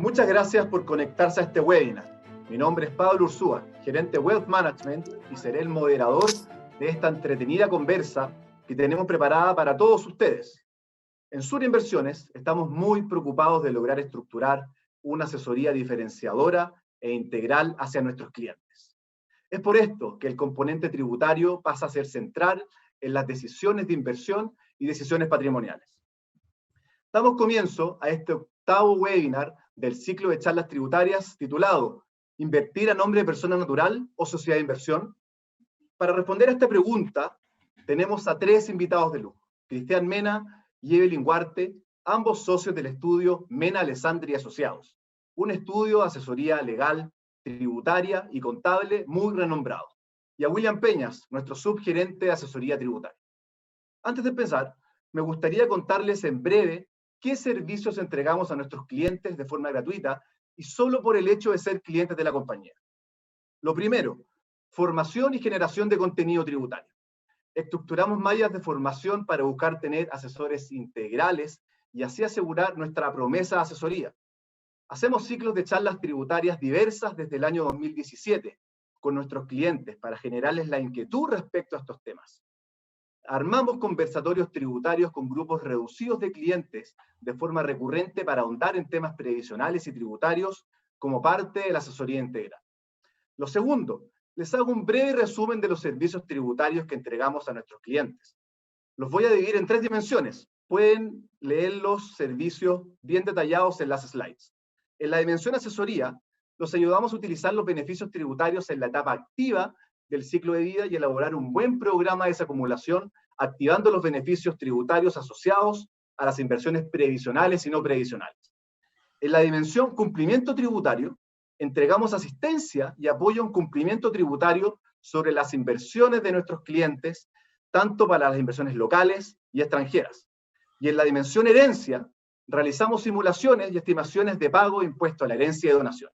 Muchas gracias por conectarse a este webinar. Mi nombre es Pablo Ursúa, gerente Wealth Management, y seré el moderador de esta entretenida conversa que tenemos preparada para todos ustedes. En Sur Inversiones estamos muy preocupados de lograr estructurar una asesoría diferenciadora e integral hacia nuestros clientes. Es por esto que el componente tributario pasa a ser central en las decisiones de inversión y decisiones patrimoniales. Damos comienzo a este octavo webinar del ciclo de charlas tributarias titulado ¿Invertir a nombre de persona natural o sociedad de inversión? Para responder a esta pregunta, tenemos a tres invitados de lujo: Cristian Mena y Evelyn Huarte, ambos socios del estudio Mena Alessandri y Asociados, un estudio de asesoría legal, tributaria y contable muy renombrado, y a William Peñas, nuestro subgerente de asesoría tributaria. Antes de empezar, me gustaría contarles en breve qué servicios entregamos a nuestros clientes de forma gratuita y solo por el hecho de ser clientes de la compañía. Lo primero, formación y generación de contenido tributario. Estructuramos mallas de formación para buscar tener asesores integrales y así asegurar nuestra promesa de asesoría. Hacemos ciclos de charlas tributarias diversas desde el año 2017 con nuestros clientes para generarles la inquietud respecto a estos temas. Armamos conversatorios tributarios con grupos reducidos de clientes de forma recurrente para ahondar en temas previsionales y tributarios como parte de la asesoría integral. Lo segundo, les hago un breve resumen de los servicios tributarios que entregamos a nuestros clientes. Los voy a dividir en tres dimensiones. Pueden leer los servicios bien detallados en las slides. En la dimensión asesoría, los ayudamos a utilizar los beneficios tributarios en la etapa activa del ciclo de vida y elaborar un buen programa de desacumulación, activando los beneficios tributarios asociados a las inversiones previsionales y no previsionales. En la dimensión cumplimiento tributario, entregamos asistencia y apoyo en cumplimiento tributario sobre las inversiones de nuestros clientes, tanto para las inversiones locales y extranjeras. Y en la dimensión herencia, realizamos simulaciones y estimaciones de pago de impuesto a la herencia y donaciones.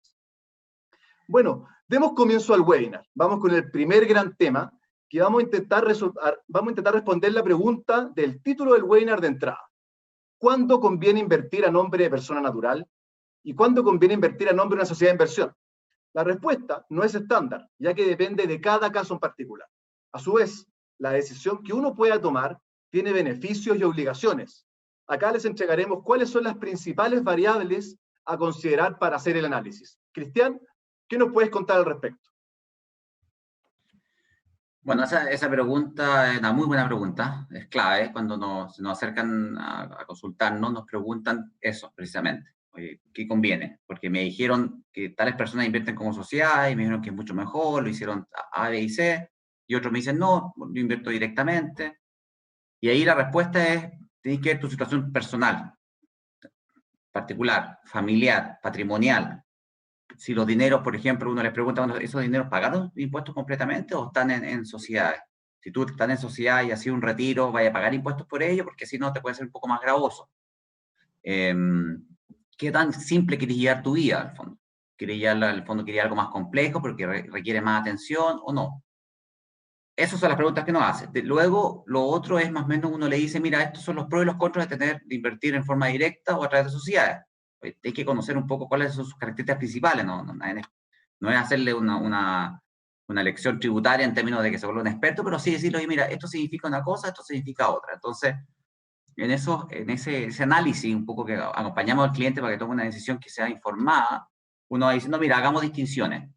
Bueno, demos comienzo al webinar. Vamos con el primer gran tema, que vamos a intentar responder la pregunta del título del webinar de entrada. ¿Cuándo conviene invertir a nombre de persona natural? ¿Y cuándo conviene invertir a nombre de una sociedad de inversión? La respuesta no es estándar, ya que depende de cada caso en particular. A su vez, la decisión que uno pueda tomar tiene beneficios y obligaciones. Acá les entregaremos cuáles son las principales variables a considerar para hacer el análisis. Cristian, ¿qué nos puedes contar al respecto? Bueno, esa pregunta es una muy buena pregunta, es clave. Cuando nos acercan a consultarnos, nos preguntan eso precisamente. Oye, ¿qué conviene? Porque me dijeron que tales personas invierten como sociedad y me dijeron que es mucho mejor, lo hicieron A, B y C, y otros me dicen no, yo invierto directamente. Y ahí la respuesta es, tienes que ver tu situación personal, particular, familiar, patrimonial. Si los dineros, por ejemplo, uno les pregunta, bueno, ¿esos dineros pagaron impuestos completamente o están en sociedades? Si tú estás en sociedad y has sido un retiro, vaya a pagar impuestos por ello, porque si no te puede ser un poco más gravoso. ¿Qué tan simple quieres llevar tu vida, al fondo? ¿Quieres llevarla, al fondo, quieres algo más complejo porque requiere más atención o no? Esas son las preguntas que nos hace. Luego, lo otro es más o menos, uno le dice, mira, estos son los pros y los contras de invertir en forma directa o a través de sociedades. Hay que conocer un poco cuáles son sus características principales, no es hacerle una lección tributaria en términos de que se vuelva un experto, pero sí decirle, oye, mira, esto significa una cosa, esto significa otra. Entonces, en ese análisis un poco que acompañamos al cliente para que tome una decisión que sea informada, uno va diciendo, mira, hagamos distinciones.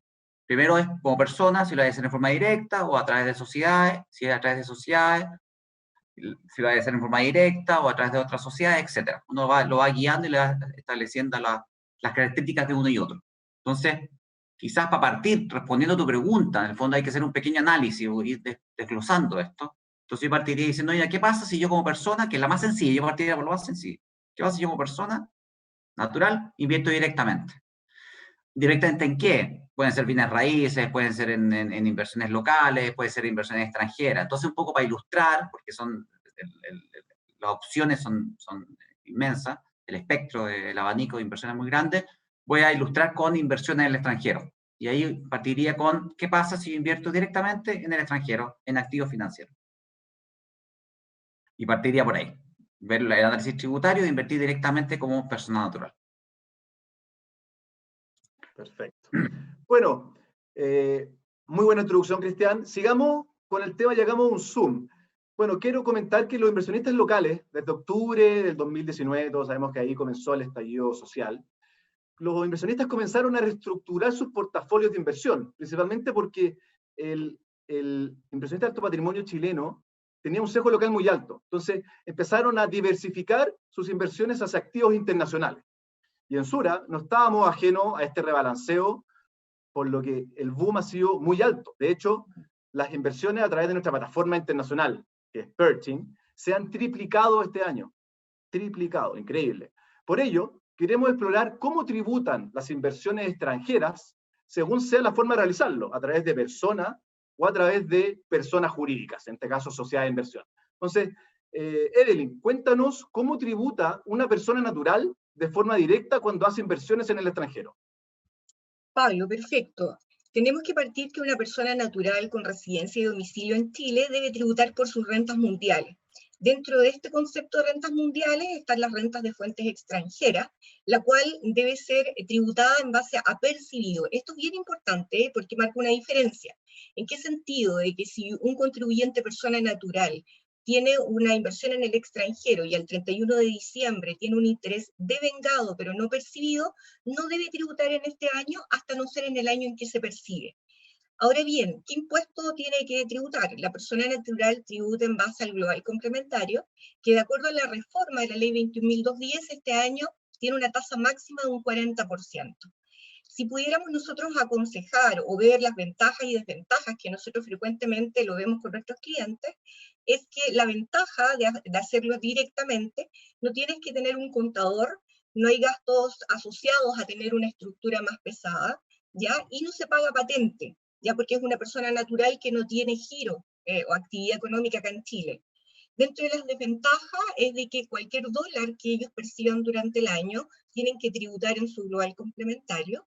Primero es como persona, si lo va a hacer en forma directa o a través de sociedades, si es a través de sociedades, si lo va a hacer en forma directa o a través de otras sociedades, etc. Uno lo va guiando y le va estableciendo las características de uno y otro. Entonces, quizás para partir respondiendo a tu pregunta, en el fondo hay que hacer un pequeño análisis o ir desglosando esto. Entonces yo partiría diciendo, oye, ¿qué pasa si yo como persona, que es la más sencilla, yo partiría por lo más sencillo, ¿qué pasa si yo como persona natural invierto directamente? ¿Directamente en qué? Pueden ser bienes raíces, pueden ser en inversiones locales, pueden ser inversiones extranjeras. Entonces, un poco para ilustrar, porque las opciones son inmensas, el espectro del abanico de inversiones es muy grande, voy a ilustrar con inversiones en el extranjero. Y ahí partiría con, ¿qué pasa si yo invierto directamente en el extranjero, en activos financieros? Y partiría por ahí, ver el análisis tributario e invertir directamente como persona natural. Perfecto. Bueno, muy buena introducción, Cristian. Sigamos con el tema, llegamos a un zoom. Bueno, quiero comentar que los inversionistas locales, desde octubre del 2019, todos sabemos que ahí comenzó el estallido social, los inversionistas comenzaron a reestructurar sus portafolios de inversión, principalmente porque el inversionista de alto patrimonio chileno tenía un sesgo local muy alto. Entonces, empezaron a diversificar sus inversiones hacia activos internacionales. Y en Sura no estábamos ajenos a este rebalanceo, por lo que el boom ha sido muy alto. De hecho, las inversiones a través de nuestra plataforma internacional, que es Pershing, se han triplicado este año. Triplicado, increíble. Por ello, queremos explorar cómo tributan las inversiones extranjeras según sea la forma de realizarlo, a través de personas o a través de personas jurídicas, en este caso sociedad de inversión. Entonces, Evelyn, cuéntanos cómo tributa una persona natural de forma directa cuando hace inversiones en el extranjero. Pablo, perfecto. Tenemos que partir que una persona natural con residencia y domicilio en Chile debe tributar por sus rentas mundiales. Dentro de este concepto de rentas mundiales están las rentas de fuentes extranjeras, la cual debe ser tributada en base a percibido. Esto es bien importante porque marca una diferencia. ¿En qué sentido? De que si un contribuyente persona natural tiene una inversión en el extranjero y al 31 de diciembre tiene un interés devengado pero no percibido, no debe tributar en este año hasta no ser en el año en que se percibe. Ahora bien, ¿qué impuesto tiene que tributar? La persona natural tributa en base al global complementario, que de acuerdo a la reforma de la ley 21.210, este año tiene una tasa máxima de un 40%. Si pudiéramos nosotros aconsejar o ver las ventajas y desventajas, que nosotros frecuentemente lo vemos con nuestros clientes, es que la ventaja de hacerlo directamente, no tienes que tener un contador, no hay gastos asociados a tener una estructura más pesada, ¿ya? Y no se paga patente, ya porque es una persona natural que no tiene giro o actividad económica acá en Chile. Dentro de las desventajas es de que cualquier dólar que ellos perciban durante el año tienen que tributar en su global complementario.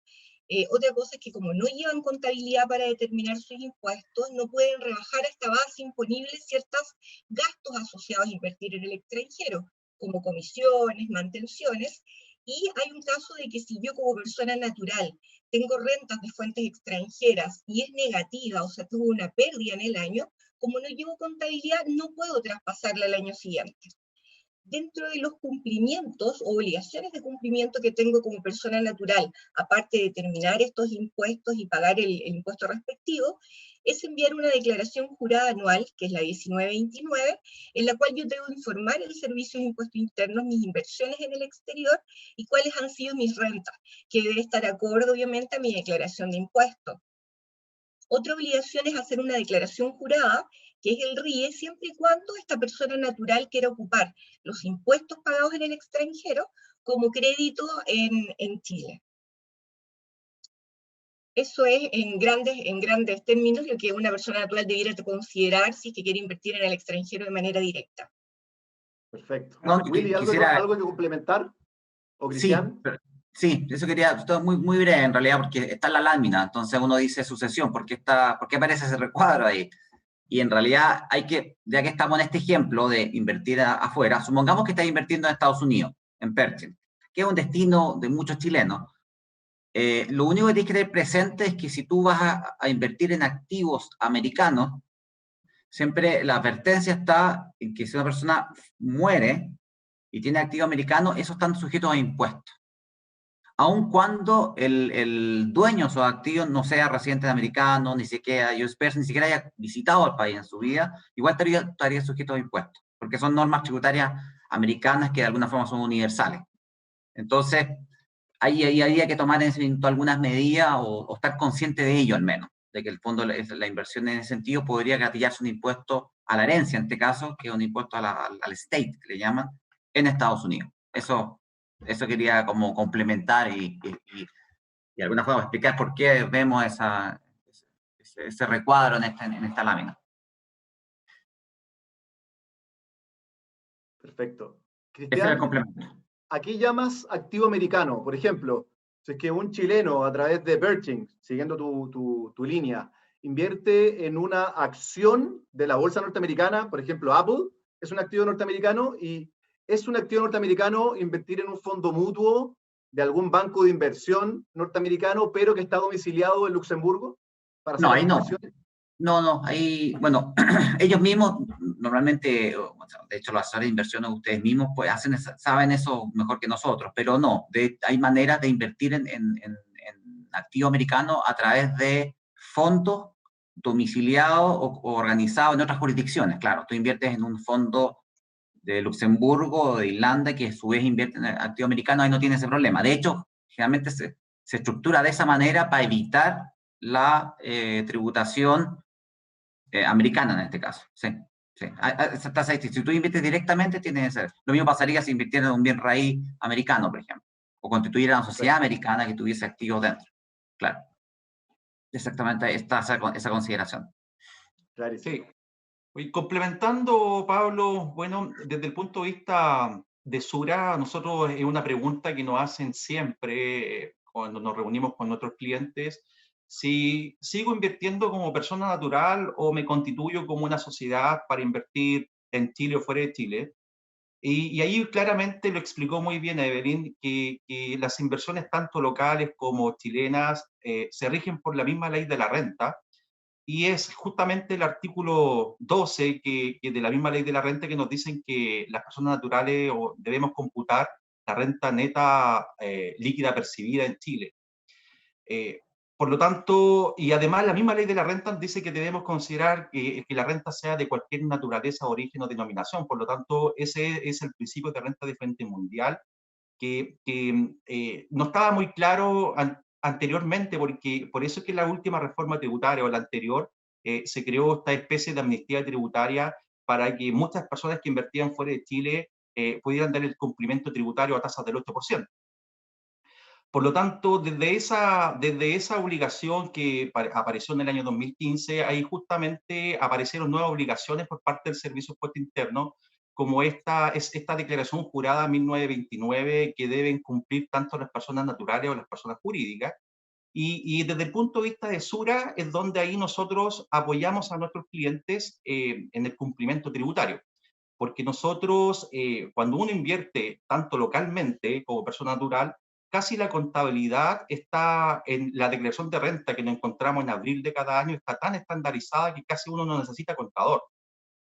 Otra cosa es que como no llevan contabilidad para determinar sus impuestos, no pueden rebajar a esta base imponible ciertos gastos asociados a invertir en el extranjero, como comisiones, mantenciones, y hay un caso de que si yo como persona natural tengo rentas de fuentes extranjeras y es negativa, o sea, tuvo una pérdida en el año, como no llevo contabilidad, no puedo traspasarla al año siguiente. Dentro de los cumplimientos o obligaciones de cumplimiento que tengo como persona natural, aparte de determinar estos impuestos y pagar el impuesto respectivo, es enviar una declaración jurada anual, que es la 1929, en la cual yo debo informar al Servicio de Impuestos Internos mis inversiones en el exterior y cuáles han sido mis rentas, que debe estar acorde obviamente a mi declaración de impuestos. Otra obligación es hacer una declaración jurada, que es el RIE, siempre y cuando esta persona natural quiera ocupar los impuestos pagados en el extranjero como crédito en Chile. Eso es en grandes términos lo que una persona natural debiera considerar si es que quiere invertir en el extranjero de manera directa. Perfecto. No, Willy, ¿algo que complementar? ¿O Cristian? Sí, eso quería, esto muy, muy breve en realidad, porque está en la lámina, entonces uno dice sucesión, ¿por qué aparece ese recuadro ahí? Y en realidad hay que, ya que estamos en este ejemplo de invertir afuera, supongamos que estás invirtiendo en Estados Unidos, en Pershing, que es un destino de muchos chilenos. Lo único que tienes que tener presente es que si tú vas a invertir en activos americanos, siempre la advertencia está en que si una persona muere y tiene activos americanos, esos están sujetos a impuestos. Aun cuando el dueño de esos activos no sea residente americano, ni siquiera US person, ni siquiera haya visitado el país en su vida, igual estaría sujeto a impuestos, porque son normas tributarias americanas que de alguna forma son universales. Entonces, ahí hay que tomar algunas medidas o estar consciente de ello al menos, de que el fondo, la inversión en ese sentido podría gatillarse un impuesto a la herencia, en este caso, que es un impuesto al estate, que le llaman, en Estados Unidos. Eso quería como complementar y de alguna forma explicar por qué vemos ese recuadro en esta lámina. Perfecto. Ese es el complemento. Aquí llamas activo americano. Por ejemplo, si es que un chileno a través de Pershing, siguiendo tu línea, invierte en una acción de la bolsa norteamericana, por ejemplo, Apple es un activo norteamericano y es un activo norteamericano invertir en un fondo mutuo de algún banco de inversión norteamericano, pero que está domiciliado en Luxemburgo para hacer No, las ahí no. inversiones? No, ahí, bueno, ellos mismos, normalmente, de hecho, los asesores de inversiones, ustedes mismos, pues, saben eso mejor que nosotros, pero no, hay maneras de invertir en activo americano a través de fondos domiciliados o organizados en otras jurisdicciones. Claro, tú inviertes en un fondo de Luxemburgo o de Irlanda, que a su vez invierte en activo americano, ahí no tiene ese problema. De hecho, generalmente se estructura de esa manera para evitar la tributación americana en este caso. Sí, sí. Esa tasa, si tú inviertes directamente, tiene que ser. Lo mismo pasaría si invirtieras en un bien raíz americano, por ejemplo, o constituyera una sociedad americana que tuviese activos dentro. Claro. Exactamente, está esa consideración. Claro, sí. Y complementando, Pablo, bueno, desde el punto de vista de Sura, nosotros es una pregunta que nos hacen siempre cuando nos reunimos con nuestros clientes, si sigo invirtiendo como persona natural o me constituyo como una sociedad para invertir en Chile o fuera de Chile. Y ahí claramente lo explicó muy bien Evelyn, que las inversiones tanto locales como chilenas se rigen por la misma ley de la renta, y es justamente el artículo 12 de la misma ley de la renta que nos dicen que las personas naturales debemos computar la renta neta líquida percibida en Chile. Por lo tanto, y además la misma ley de la renta dice que debemos considerar que la renta sea de cualquier naturaleza, origen o denominación. Por lo tanto, ese es el principio de renta de fuente mundial que no estaba muy claro anteriormente, porque por eso es que la última reforma tributaria o la anterior se creó esta especie de amnistía tributaria para que muchas personas que invertían fuera de Chile pudieran dar el cumplimiento tributario a tasas del 8%. Por lo tanto, desde esa obligación que apareció en el año 2015, ahí justamente aparecieron nuevas obligaciones por parte del Servicio de Impuesto Interno, como esta declaración jurada 1929 que deben cumplir tanto las personas naturales o las personas jurídicas. Y desde el punto de vista de Sura es donde ahí nosotros apoyamos a nuestros clientes en el cumplimiento tributario. Porque nosotros, cuando uno invierte tanto localmente como persona natural, casi la contabilidad está en la declaración de renta que nos encontramos en abril de cada año, está tan estandarizada que casi uno no necesita contador.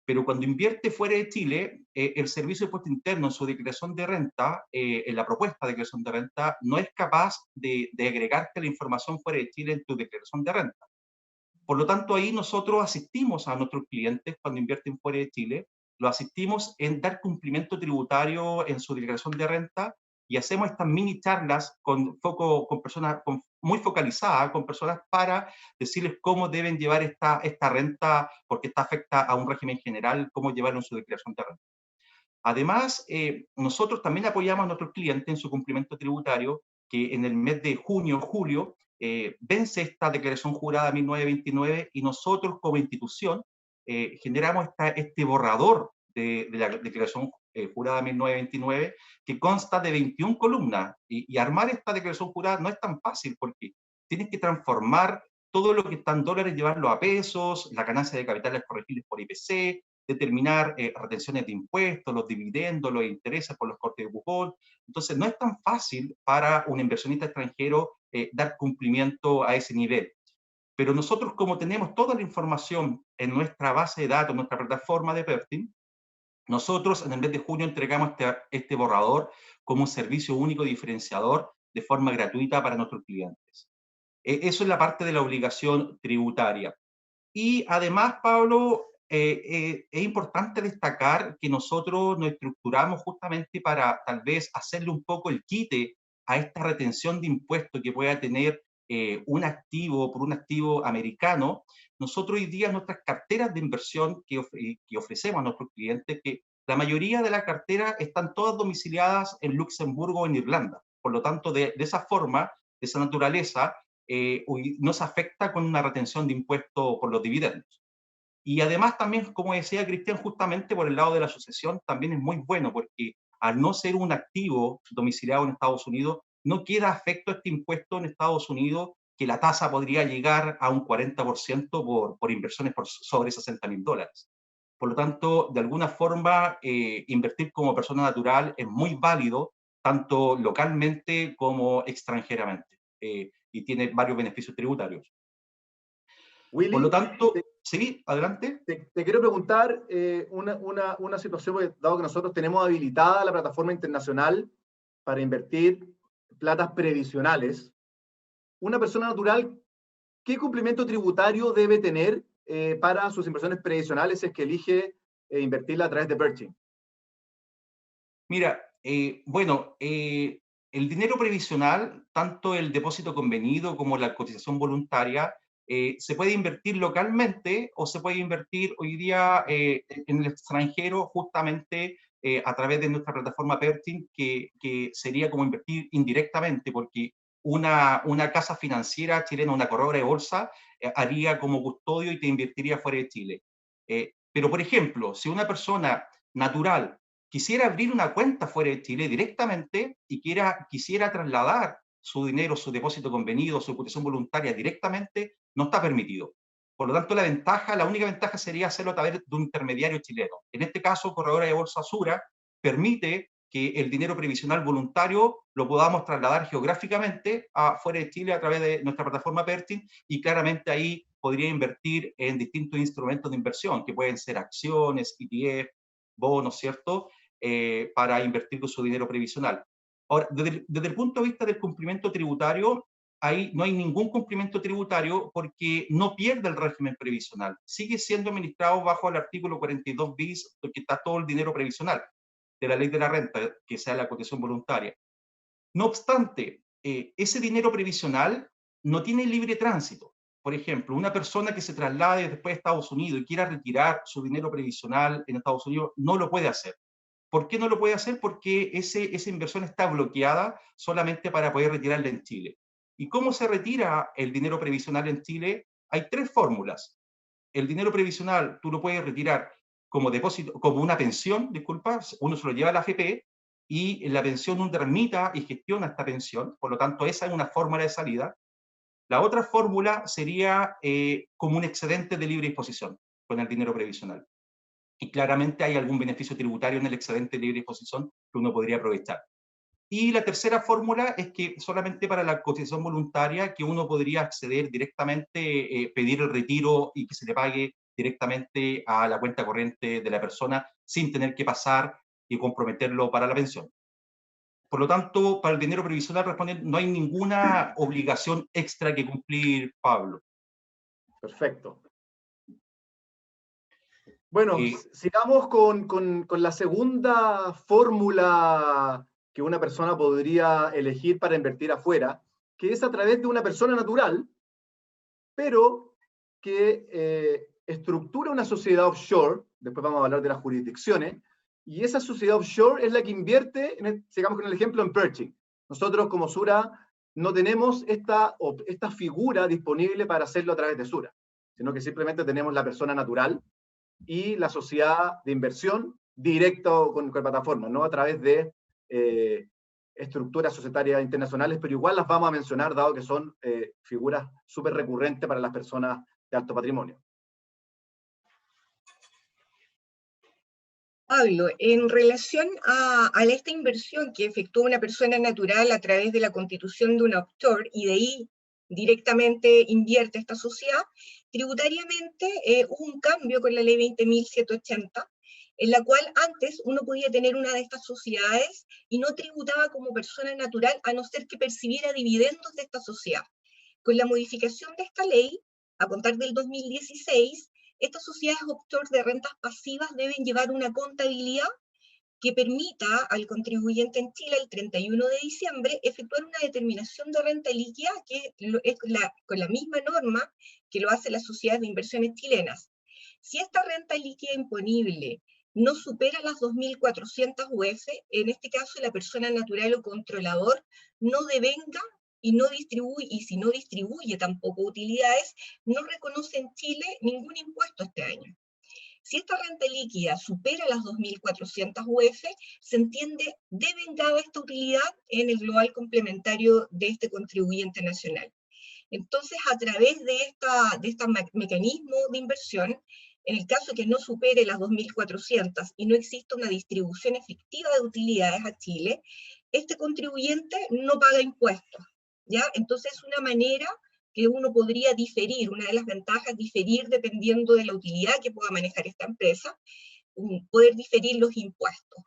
Pero cuando invierte fuera de Chile, el Servicio de Impuesto Interno en su declaración de renta, en la propuesta de declaración de renta, no es capaz de agregarte la información fuera de Chile en tu declaración de renta. Por lo tanto, ahí nosotros asistimos a nuestros clientes cuando invierten fuera de Chile, lo asistimos en dar cumplimiento tributario en su declaración de renta y hacemos estas mini charlas con personas muy focalizadas, con personas para decirles cómo deben llevar esta renta, porque esta afecta a un régimen general, cómo llevarlo en su declaración de renta. Además, nosotros también apoyamos a nuestros clientes en su cumplimiento tributario, que en el mes de junio o julio vence esta declaración jurada 1929 y nosotros como institución generamos este borrador de la declaración jurada 1929 que consta de 21 columnas y armar esta declaración jurada no es tan fácil porque tienes que transformar todo lo que está en dólares, llevarlo a pesos, la ganancia de capitales corregibles por IPC, determinar retenciones de impuestos, los dividendos, los intereses por los cortes de cupón. Entonces, no es tan fácil para un inversionista extranjero dar cumplimiento a ese nivel. Pero nosotros, como tenemos toda la información en nuestra base de datos, en nuestra plataforma de Pertin, nosotros en el mes de junio entregamos este borrador como un servicio único diferenciador de forma gratuita para nuestros clientes. Eso es la parte de la obligación tributaria. Y además, Pablo, es importante destacar que nosotros nos estructuramos justamente para tal vez hacerle un poco el quite a esta retención de impuestos que pueda tener un activo por un activo americano. Nosotros hoy día nuestras carteras de inversión que ofrecemos a nuestros clientes, que la mayoría de la cartera están todas domiciliadas en Luxemburgo o en Irlanda. Por lo tanto, de esa forma, de esa naturaleza, nos afecta con una retención de impuestos por los dividendos. Y además también, como decía Cristian, justamente por el lado de la sucesión, también es muy bueno porque al no ser un activo domiciliado en Estados Unidos, no queda afecto a este impuesto en Estados Unidos, que la tasa podría llegar a un 40% por inversiones por sobre $60.000. Por lo tanto, de alguna forma, invertir como persona natural es muy válido, tanto localmente como extranjeramente, y tiene varios beneficios tributarios. Willy, Por lo tanto, sí, adelante. te quiero preguntar una situación, porque dado que nosotros tenemos habilitada la plataforma internacional para invertir platas previsionales, una persona natural, ¿qué cumplimiento tributario debe tener para sus inversiones previsionales si es que elige invertirla a través de Pershing? Mira, bueno, el dinero previsional, tanto el depósito convenido como la cotización voluntaria, se puede invertir localmente o se puede invertir hoy día en el extranjero, justamente a través de nuestra plataforma Pershing, que sería como invertir indirectamente, porque una casa financiera chilena, una corredora de bolsa, haría como custodio y te invertiría fuera de Chile. Pero, por ejemplo, si una persona natural quisiera abrir una cuenta fuera de Chile directamente y quisiera trasladar su dinero, su depósito convenido, su cotización voluntaria directamente, no está permitido. Por lo tanto, la única ventaja sería hacerlo a través de un intermediario chileno. En este caso, Corredora de Bolsa Sura permite que el dinero previsional voluntario lo podamos trasladar geográficamente a fuera de Chile a través de nuestra plataforma Pershing, y claramente ahí podría invertir en distintos instrumentos de inversión, que pueden ser acciones, ETF, bonos, ¿cierto? Para invertir con su dinero previsional. Ahora, desde el punto de vista del cumplimiento tributario, ahí no hay ningún cumplimiento tributario porque no pierde el régimen previsional. Sigue siendo administrado bajo el artículo 42 bis, porque está todo el dinero previsional de la ley de la renta, que sea la cotización voluntaria. No obstante, ese dinero previsional no tiene libre tránsito. Por ejemplo, una persona que se traslade después de Estados Unidos y quiera retirar su dinero previsional en Estados Unidos, no lo puede hacer. ¿Por qué no lo puede hacer? Porque esa inversión está bloqueada solamente para poder retirarla en Chile. ¿Y cómo se retira el dinero previsional en Chile? Hay tres fórmulas. El dinero previsional tú lo puedes retirar como depósito, como una pensión, disculpa, uno se lo lleva a la AFP y la pensión uno tramita y gestiona esta pensión, por lo tanto esa es una fórmula de salida. La otra fórmula sería como un excedente de libre disposición con el dinero previsional. Y claramente hay algún beneficio tributario en el excedente de libre disposición que uno podría aprovechar. Y la tercera fórmula es que solamente para la cotización voluntaria, que uno podría acceder directamente, pedir el retiro y que se le pague directamente a la cuenta corriente de la persona sin tener que pasar y comprometerlo para la pensión. Por lo tanto, para el dinero previsional, no hay ninguna obligación extra que cumplir, Pablo. Perfecto. Bueno, sigamos con la segunda fórmula que una persona podría elegir para invertir afuera, que es a través de una persona natural, pero que estructura una sociedad offshore. Después vamos a hablar de las jurisdicciones, y esa sociedad offshore es la que invierte, sigamos con el ejemplo, en Pershing. Nosotros como Sura no tenemos esta figura disponible para hacerlo a través de Sura, sino que simplemente tenemos la persona natural y la sociedad de inversión directo con plataformas, no a través de estructuras societarias internacionales, pero igual las vamos a mencionar, dado que son figuras súper recurrentes para las personas de alto patrimonio. Pablo, en relación a esta inversión que efectúa una persona natural a través de la constitución de una offshore y de ahí directamente invierte esta sociedad, tributariamente hubo un cambio con la ley 20.780, en la cual antes uno podía tener una de estas sociedades y no tributaba como persona natural a no ser que percibiera dividendos de esta sociedad. Con la modificación de esta ley, a contar del 2016, estas sociedades offshore de rentas pasivas deben llevar una contabilidad que permita al contribuyente en Chile el 31 de diciembre efectuar una determinación de renta líquida que es con la misma norma que lo hace las sociedades de inversiones chilenas. Si esta renta líquida imponible no supera las 2.400 UF, en este caso la persona natural o controlador no devenga y no distribuye, y si no distribuye tampoco utilidades, no reconoce en Chile ningún impuesto este año. Si esta renta líquida supera las 2.400 UF, se entiende devengada esta utilidad en el global complementario de este contribuyente nacional. Entonces, a través de este mecanismo de inversión, en el caso que no supere las 2.400 y no exista una distribución efectiva de utilidades a Chile, este contribuyente no paga impuestos, ¿ya? Entonces es una manera que uno podría diferir, una de las ventajas, diferir dependiendo de la utilidad que pueda manejar esta empresa, poder diferir los impuestos.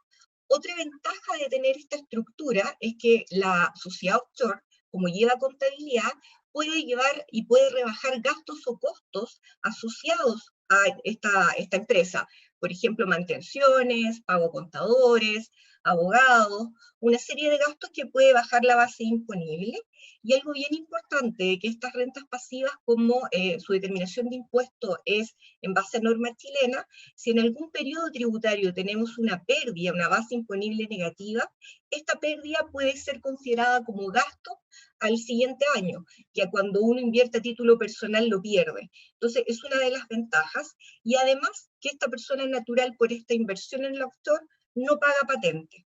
Otra ventaja de tener esta estructura es que la sociedad offshore, como lleva contabilidad, puede llevar y puede rebajar gastos o costos asociados a esta empresa. Por ejemplo, mantenciones, pago a contadores, abogados, una serie de gastos que puede bajar la base imponible. Y algo bien importante, de que estas rentas pasivas, como su determinación de impuesto es en base a norma chilena, si en algún periodo tributario tenemos una pérdida, una base imponible negativa, esta pérdida puede ser considerada como gasto al siguiente año, que cuando uno invierte a título personal lo pierde. Entonces es una de las ventajas, y además que esta persona natural por esta inversión en el offshore no paga patente.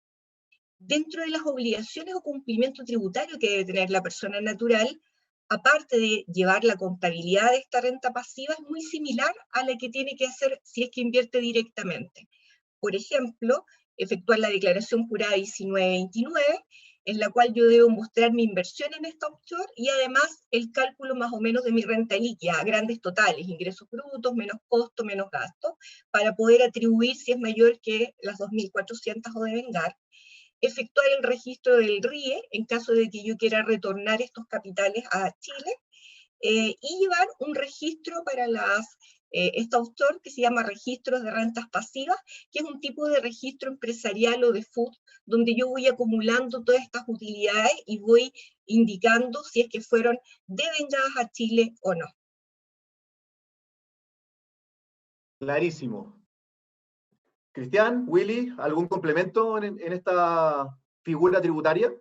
Dentro de las obligaciones o cumplimiento tributario que debe tener la persona natural, aparte de llevar la contabilidad de esta renta pasiva, es muy similar a la que tiene que hacer si es que invierte directamente. Por ejemplo, efectuar la declaración jurada 1929, en la cual yo debo mostrar mi inversión en esta offshore y además el cálculo más o menos de mi renta líquida, a grandes totales, ingresos brutos, menos costo, menos gastos, para poder atribuir si es mayor que las 2.400 o devengar. Efectuar el registro del RIE en caso de que yo quiera retornar estos capitales a Chile, y llevar un registro para esta offshore que se llama registros de rentas pasivas, que es un tipo de registro empresarial o de FUD, donde yo voy acumulando todas estas utilidades y voy indicando si es que fueron devengadas a Chile o no. Clarísimo. Cristian, Willy, ¿algún complemento en esta figura tributaria?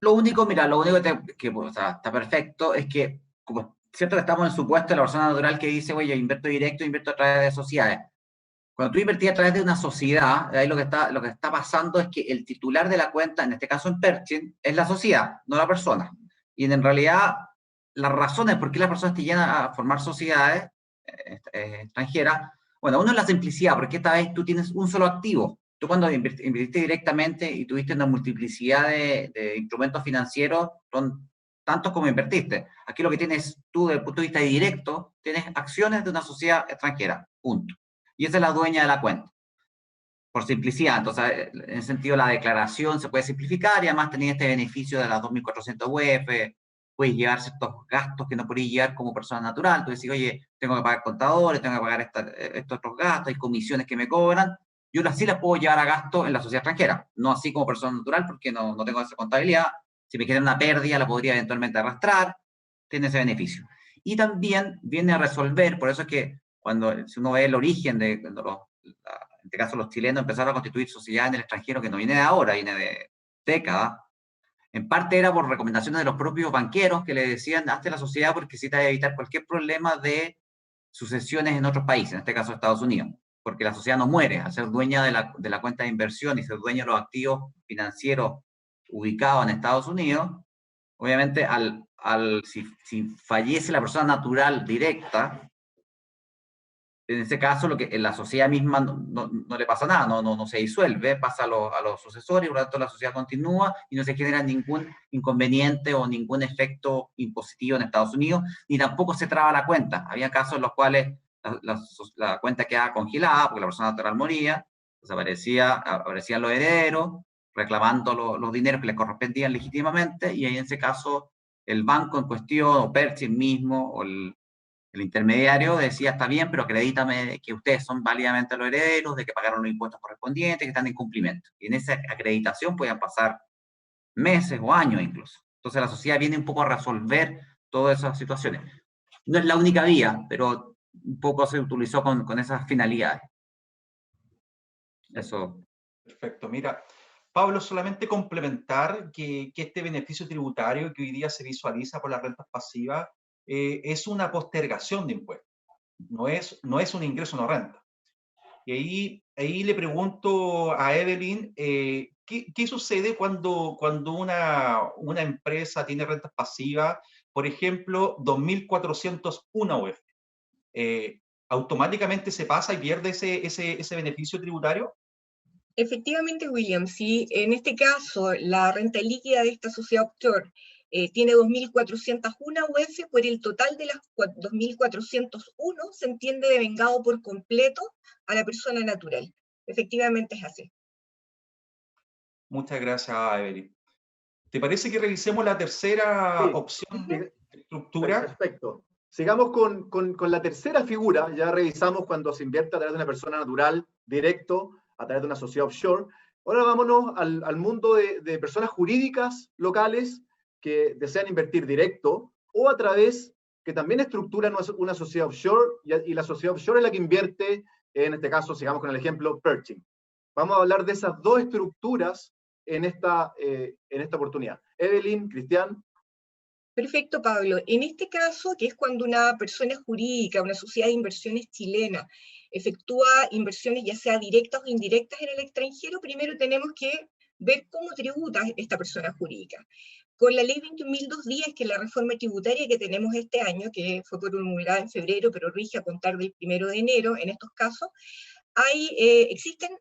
Lo único, mira, lo único que o sea, está perfecto es que, como cierto que estamos en el supuesto de la persona natural que dice, oye, yo invierto directo, invierto a través de sociedades. Cuando tú invertías a través de una sociedad, ahí lo que está pasando es que el titular de la cuenta, en este caso en Pershing, es la sociedad, no la persona. Y en realidad, las razones por qué las personas te llegan a formar sociedades extranjeras, bueno, uno es la simplicidad, porque esta vez tú tienes un solo activo. Tú cuando invertiste directamente y tuviste una multiplicidad de instrumentos financieros, son tantos como invertiste. Aquí lo que tienes tú, desde el punto de vista directo, tienes acciones de una sociedad extranjera, punto. Y esa es la dueña de la cuenta, por simplicidad. Entonces, en ese sentido, la declaración se puede simplificar y además tenés este beneficio de las 2.400 UF, puedes llevar ciertos gastos que no podéis llevar como persona natural. Tú decís, oye, tengo que pagar contadores, tengo que pagar estos otros gastos, hay comisiones que me cobran. Yo sí las puedo llevar a gasto en la sociedad extranjera, no así como persona natural, porque no tengo esa contabilidad. Si me genera una pérdida, la podría eventualmente arrastrar, tiene ese beneficio. Y también viene a resolver, por eso es que si uno ve el origen de cuando en este caso los chilenos empezaron a constituir sociedades en el extranjero, que no viene de ahora, viene de décadas, en parte era por recomendaciones de los propios banqueros que le decían, hazte la sociedad porque sí te va a evitar cualquier problema de sucesiones en otros países, en este caso Estados Unidos, porque la sociedad no muere al ser dueña de la cuenta de inversión y ser dueña de los activos financieros ubicados en Estados Unidos. Obviamente, si fallece la persona natural directa, en ese caso, la sociedad misma no le pasa nada, no se disuelve, pasa a los sucesores, y por lo tanto la sociedad continúa y no se genera ningún inconveniente o ningún efecto impositivo en Estados Unidos, ni tampoco se traba la cuenta. Había casos en los cuales la cuenta quedaba congelada porque la persona natural moría, aparecían los herederos reclamando los dineros que les correspondían legítimamente, y ahí en ese caso el banco en cuestión, o Pershing mismo, o el intermediario decía, está bien, pero acredítame que ustedes son válidamente los herederos, de que pagaron los impuestos correspondientes, que están en cumplimiento. Y en esa acreditación podían pasar meses o años incluso. Entonces la sociedad viene un poco a resolver todas esas situaciones. No es la única vía, pero un poco se utilizó con esas finalidades. Eso. Perfecto. Mira, Pablo, solamente complementar que este beneficio tributario que hoy día se visualiza por las rentas pasivas es una postergación de impuestos, no es un ingreso, no renta. Y ahí le pregunto a Evelyn, ¿qué sucede cuando una empresa tiene rentas pasivas, por ejemplo, 2.401 UF? ¿Automáticamente se pasa y pierde ese beneficio tributario? Efectivamente, William, si en este caso la renta líquida de esta sociedad offshore tiene 2.401 UF, por el total de las 2.401 se entiende devengado por completo a la persona natural. Efectivamente es así. Muchas gracias, Evelyn. ¿Te parece que revisemos la tercera Sí. opción de estructura? Perfecto. Sigamos con la tercera figura. Ya revisamos cuando se invierte a través de una persona natural, directo, a través de una sociedad offshore. Ahora vámonos al mundo de personas jurídicas locales que desean invertir directo o a través que también estructuran una sociedad offshore y la sociedad offshore es la que invierte, en este caso, sigamos con el ejemplo, Pershing. Vamos a hablar de esas dos estructuras en esta oportunidad. Evelyn, Cristian. Perfecto, Pablo. En este caso, que es cuando una persona jurídica, una sociedad de inversiones chilena, efectúa inversiones ya sea directas o indirectas en el extranjero, primero tenemos que ver cómo tributa esta persona jurídica. Con la ley 21.002 que es la reforma tributaria que tenemos este año, que fue promulgada en febrero, pero rige a contar del 1 de enero en estos casos, existen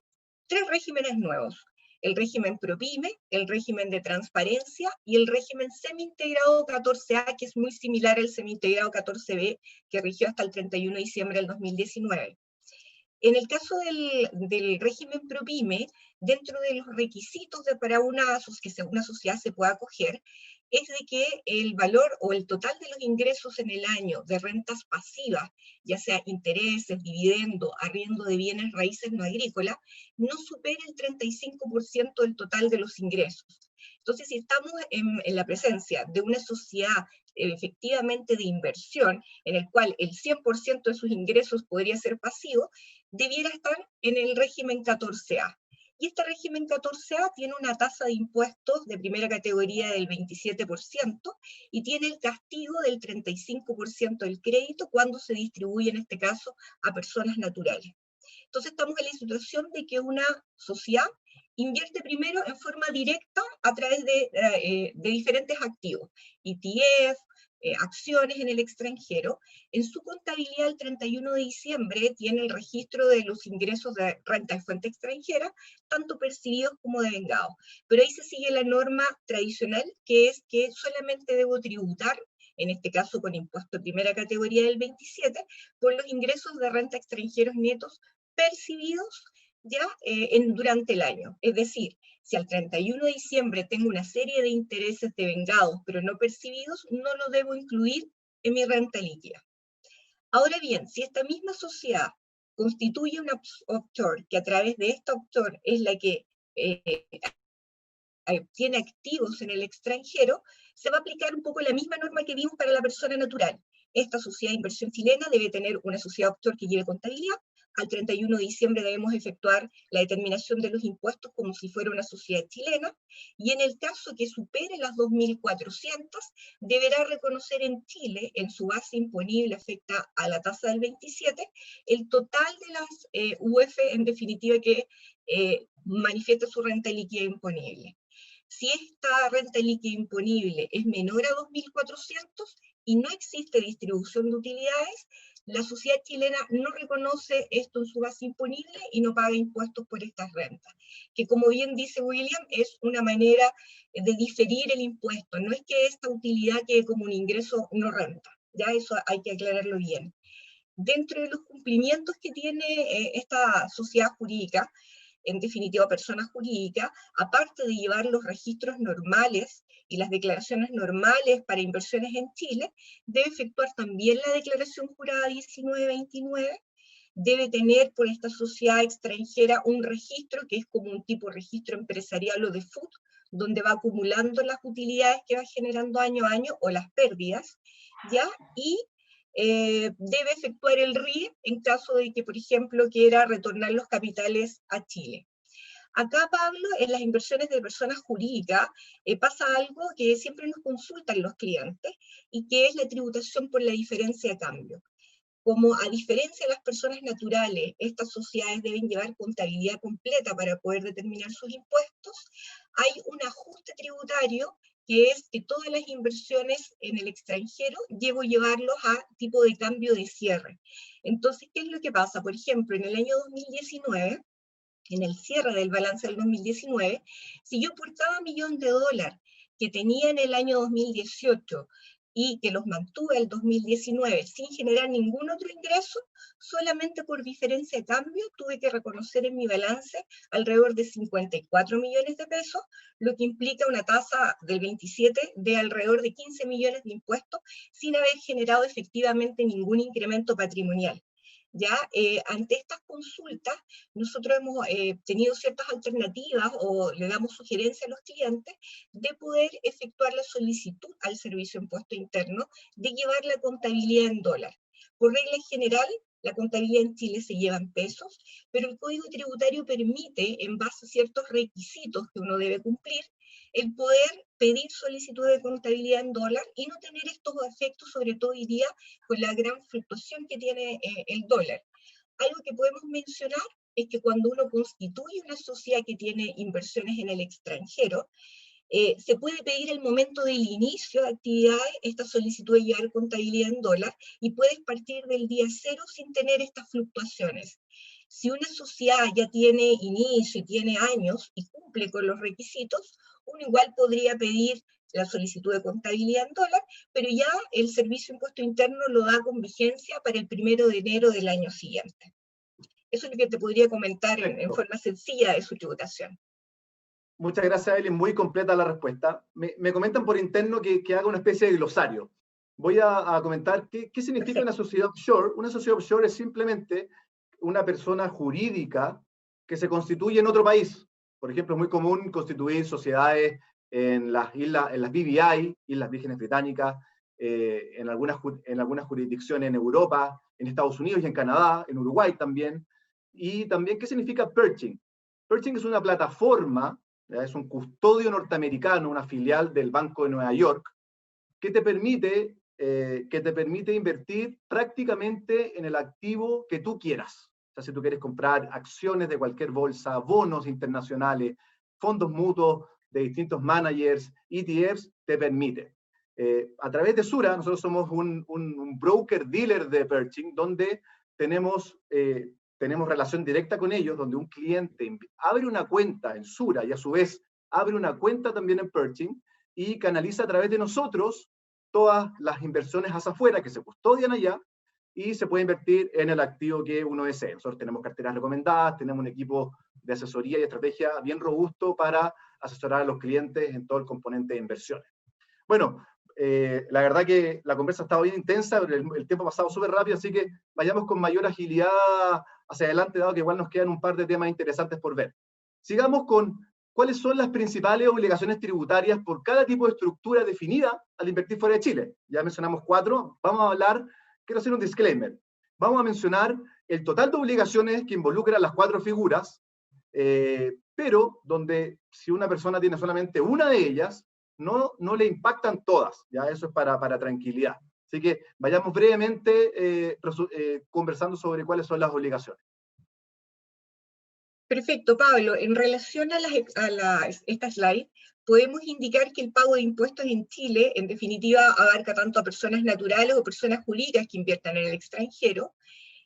3 regímenes nuevos: el régimen ProPyme, el régimen de transparencia y el régimen semi-integrado 14A, que es muy similar al semi-integrado 14B, que rigió hasta el 31 de diciembre del 2019. En el caso del régimen ProPyme, dentro de los requisitos para que una sociedad se pueda acoger, es de que el valor o el total de los ingresos en el año de rentas pasivas, ya sea intereses, dividendos, arriendo de bienes raíces no agrícolas, no supere el 35% del total de los ingresos. Entonces, si estamos en la presencia de una sociedad efectivamente de inversión, en el cual el 100% de sus ingresos podría ser pasivo, debiera estar en el régimen 14A. Y este régimen 14A tiene una tasa de impuestos de primera categoría del 27% y tiene el castigo del 35% del crédito cuando se distribuye, en este caso, a personas naturales. Entonces estamos en la situación de que una sociedad invierte primero en forma directa a través de diferentes activos, ETF, acciones en el extranjero. En su contabilidad el 31 de diciembre tiene el registro de los ingresos de renta de fuente extranjera, tanto percibidos como devengados. Pero ahí se sigue la norma tradicional, que es que solamente debo tributar, en este caso con impuesto de primera categoría del 27, por los ingresos de renta extranjeros netos percibidos ya durante el año. Es decir, si al 31 de diciembre tengo una serie de intereses devengados pero no percibidos, no lo debo incluir en mi renta líquida. Ahora bien, si esta misma sociedad constituye una offshore, que a través de esta offshore es la que tiene activos en el extranjero, se va a aplicar un poco la misma norma que vimos para la persona natural. Esta sociedad de inversión chilena debe tener una sociedad offshore que lleve contabilidad. Al 31 de diciembre debemos efectuar la determinación de los impuestos como si fuera una sociedad chilena, y en el caso que supere las 2.400, deberá reconocer en Chile, en su base imponible afecta a la tasa del 27, el total de las UF, en definitiva, que manifiesta su renta líquida imponible. Si esta renta líquida imponible es menor a 2.400 y no existe distribución de utilidades, la sociedad chilena no reconoce esto en su base imponible y no paga impuestos por estas rentas, que, como bien dice William, es una manera de diferir el impuesto. No es que esta utilidad quede como un ingreso no renta, ya eso hay que aclararlo bien. Dentro de los cumplimientos que tiene esta sociedad jurídica, en definitiva persona jurídica, aparte de llevar los registros normales y las declaraciones normales para inversiones en Chile, debe efectuar también la declaración jurada 1929, debe tener por esta sociedad extranjera un registro que es como un tipo de registro empresarial o de FUT, donde va acumulando las utilidades que va generando año a año o las pérdidas, ¿ya? Y debe efectuar el RIE en caso de que, por ejemplo, quiera retornar los capitales a Chile. Acá, Pablo, en las inversiones de personas jurídicas pasa algo que siempre nos consultan los clientes y que es la tributación por la diferencia de cambio. Como a diferencia de las personas naturales, estas sociedades deben llevar contabilidad completa para poder determinar sus impuestos, hay un ajuste tributario que es que todas las inversiones en el extranjero debo llevarlos a tipo de cambio de cierre. Entonces, ¿qué es lo que pasa? Por ejemplo, en el año 2019, en el cierre del balance del 2019, si yo por cada $1.000.000 que tenía en el año 2018 y que los mantuve el 2019 sin generar ningún otro ingreso, solamente por diferencia de cambio tuve que reconocer en mi balance alrededor de 54 millones de pesos, lo que implica una tasa del 27 de alrededor de 15 millones de impuestos sin haber generado efectivamente ningún incremento patrimonial. Ya ante estas consultas, nosotros hemos tenido ciertas alternativas o le damos sugerencias a los clientes de poder efectuar la solicitud al Servicio de Impuesto Interno de llevar la contabilidad en dólar. Por regla general, la contabilidad en Chile se lleva en pesos, pero el Código Tributario permite, en base a ciertos requisitos que uno debe cumplir, el poder pedir solicitud de contabilidad en dólar y no tener estos efectos, sobre todo hoy día, con la gran fluctuación que tiene el dólar. Algo que podemos mencionar es que cuando uno constituye una sociedad que tiene inversiones en el extranjero, se puede pedir el momento del inicio de actividades esta solicitud de llevar contabilidad en dólar y puedes partir del día cero sin tener estas fluctuaciones. Si una sociedad ya tiene inicio y tiene años y cumple con los requisitos, uno igual podría pedir la solicitud de contabilidad en dólar, pero ya el Servicio de Impuesto Interno lo da con vigencia para el 1 de enero del año siguiente. Eso es lo que te podría comentar en forma sencilla de su tributación. Muchas gracias, Evelyn. Muy completa la respuesta. Me comentan por interno que haga una especie de glosario. Voy a comentar qué significa una sociedad offshore. Una sociedad offshore es simplemente una persona jurídica que se constituye en otro país. Por ejemplo, es muy común constituir sociedades en las BVI, Islas Vírgenes Británicas, en algunas jurisdicciones en Europa, en Estados Unidos y en Canadá, en Uruguay también. Y también, ¿qué significa Pershing? Pershing es una plataforma, es un custodio norteamericano, una filial del Banco de Nueva York, que te permite invertir prácticamente en el activo que tú quieras. O sea, si tú quieres comprar acciones de cualquier bolsa, bonos internacionales, fondos mutuos de distintos managers, ETFs, te permite. A través de Sura, nosotros somos un broker dealer de Pershing, donde tenemos relación directa con ellos, donde un cliente abre una cuenta en Sura y a su vez abre una cuenta también en Pershing y canaliza a través de nosotros todas las inversiones hacia afuera que se custodian allá y se puede invertir en el activo que uno desee. Nosotros tenemos carteras recomendadas, tenemos un equipo de asesoría y estrategia bien robusto para asesorar a los clientes en todo el componente de inversiones. Bueno, la verdad que la conversa ha estado bien intensa, pero el tiempo ha pasado súper rápido, así que vayamos con mayor agilidad hacia adelante, dado que igual nos quedan un par de temas interesantes por ver. Sigamos con cuáles son las principales obligaciones tributarias por cada tipo de estructura definida al invertir fuera de Chile. Ya mencionamos 4, vamos a hablar, quiero hacer un disclaimer, vamos a mencionar el total de obligaciones que involucran las 4 figuras, pero donde si una persona tiene solamente una de ellas, no le impactan todas, ya eso es para tranquilidad. Así que vayamos brevemente conversando sobre cuáles son las obligaciones. Perfecto, Pablo. En relación a esta slide, podemos indicar que el pago de impuestos en Chile, en definitiva, abarca tanto a personas naturales o personas jurídicas que inviertan en el extranjero.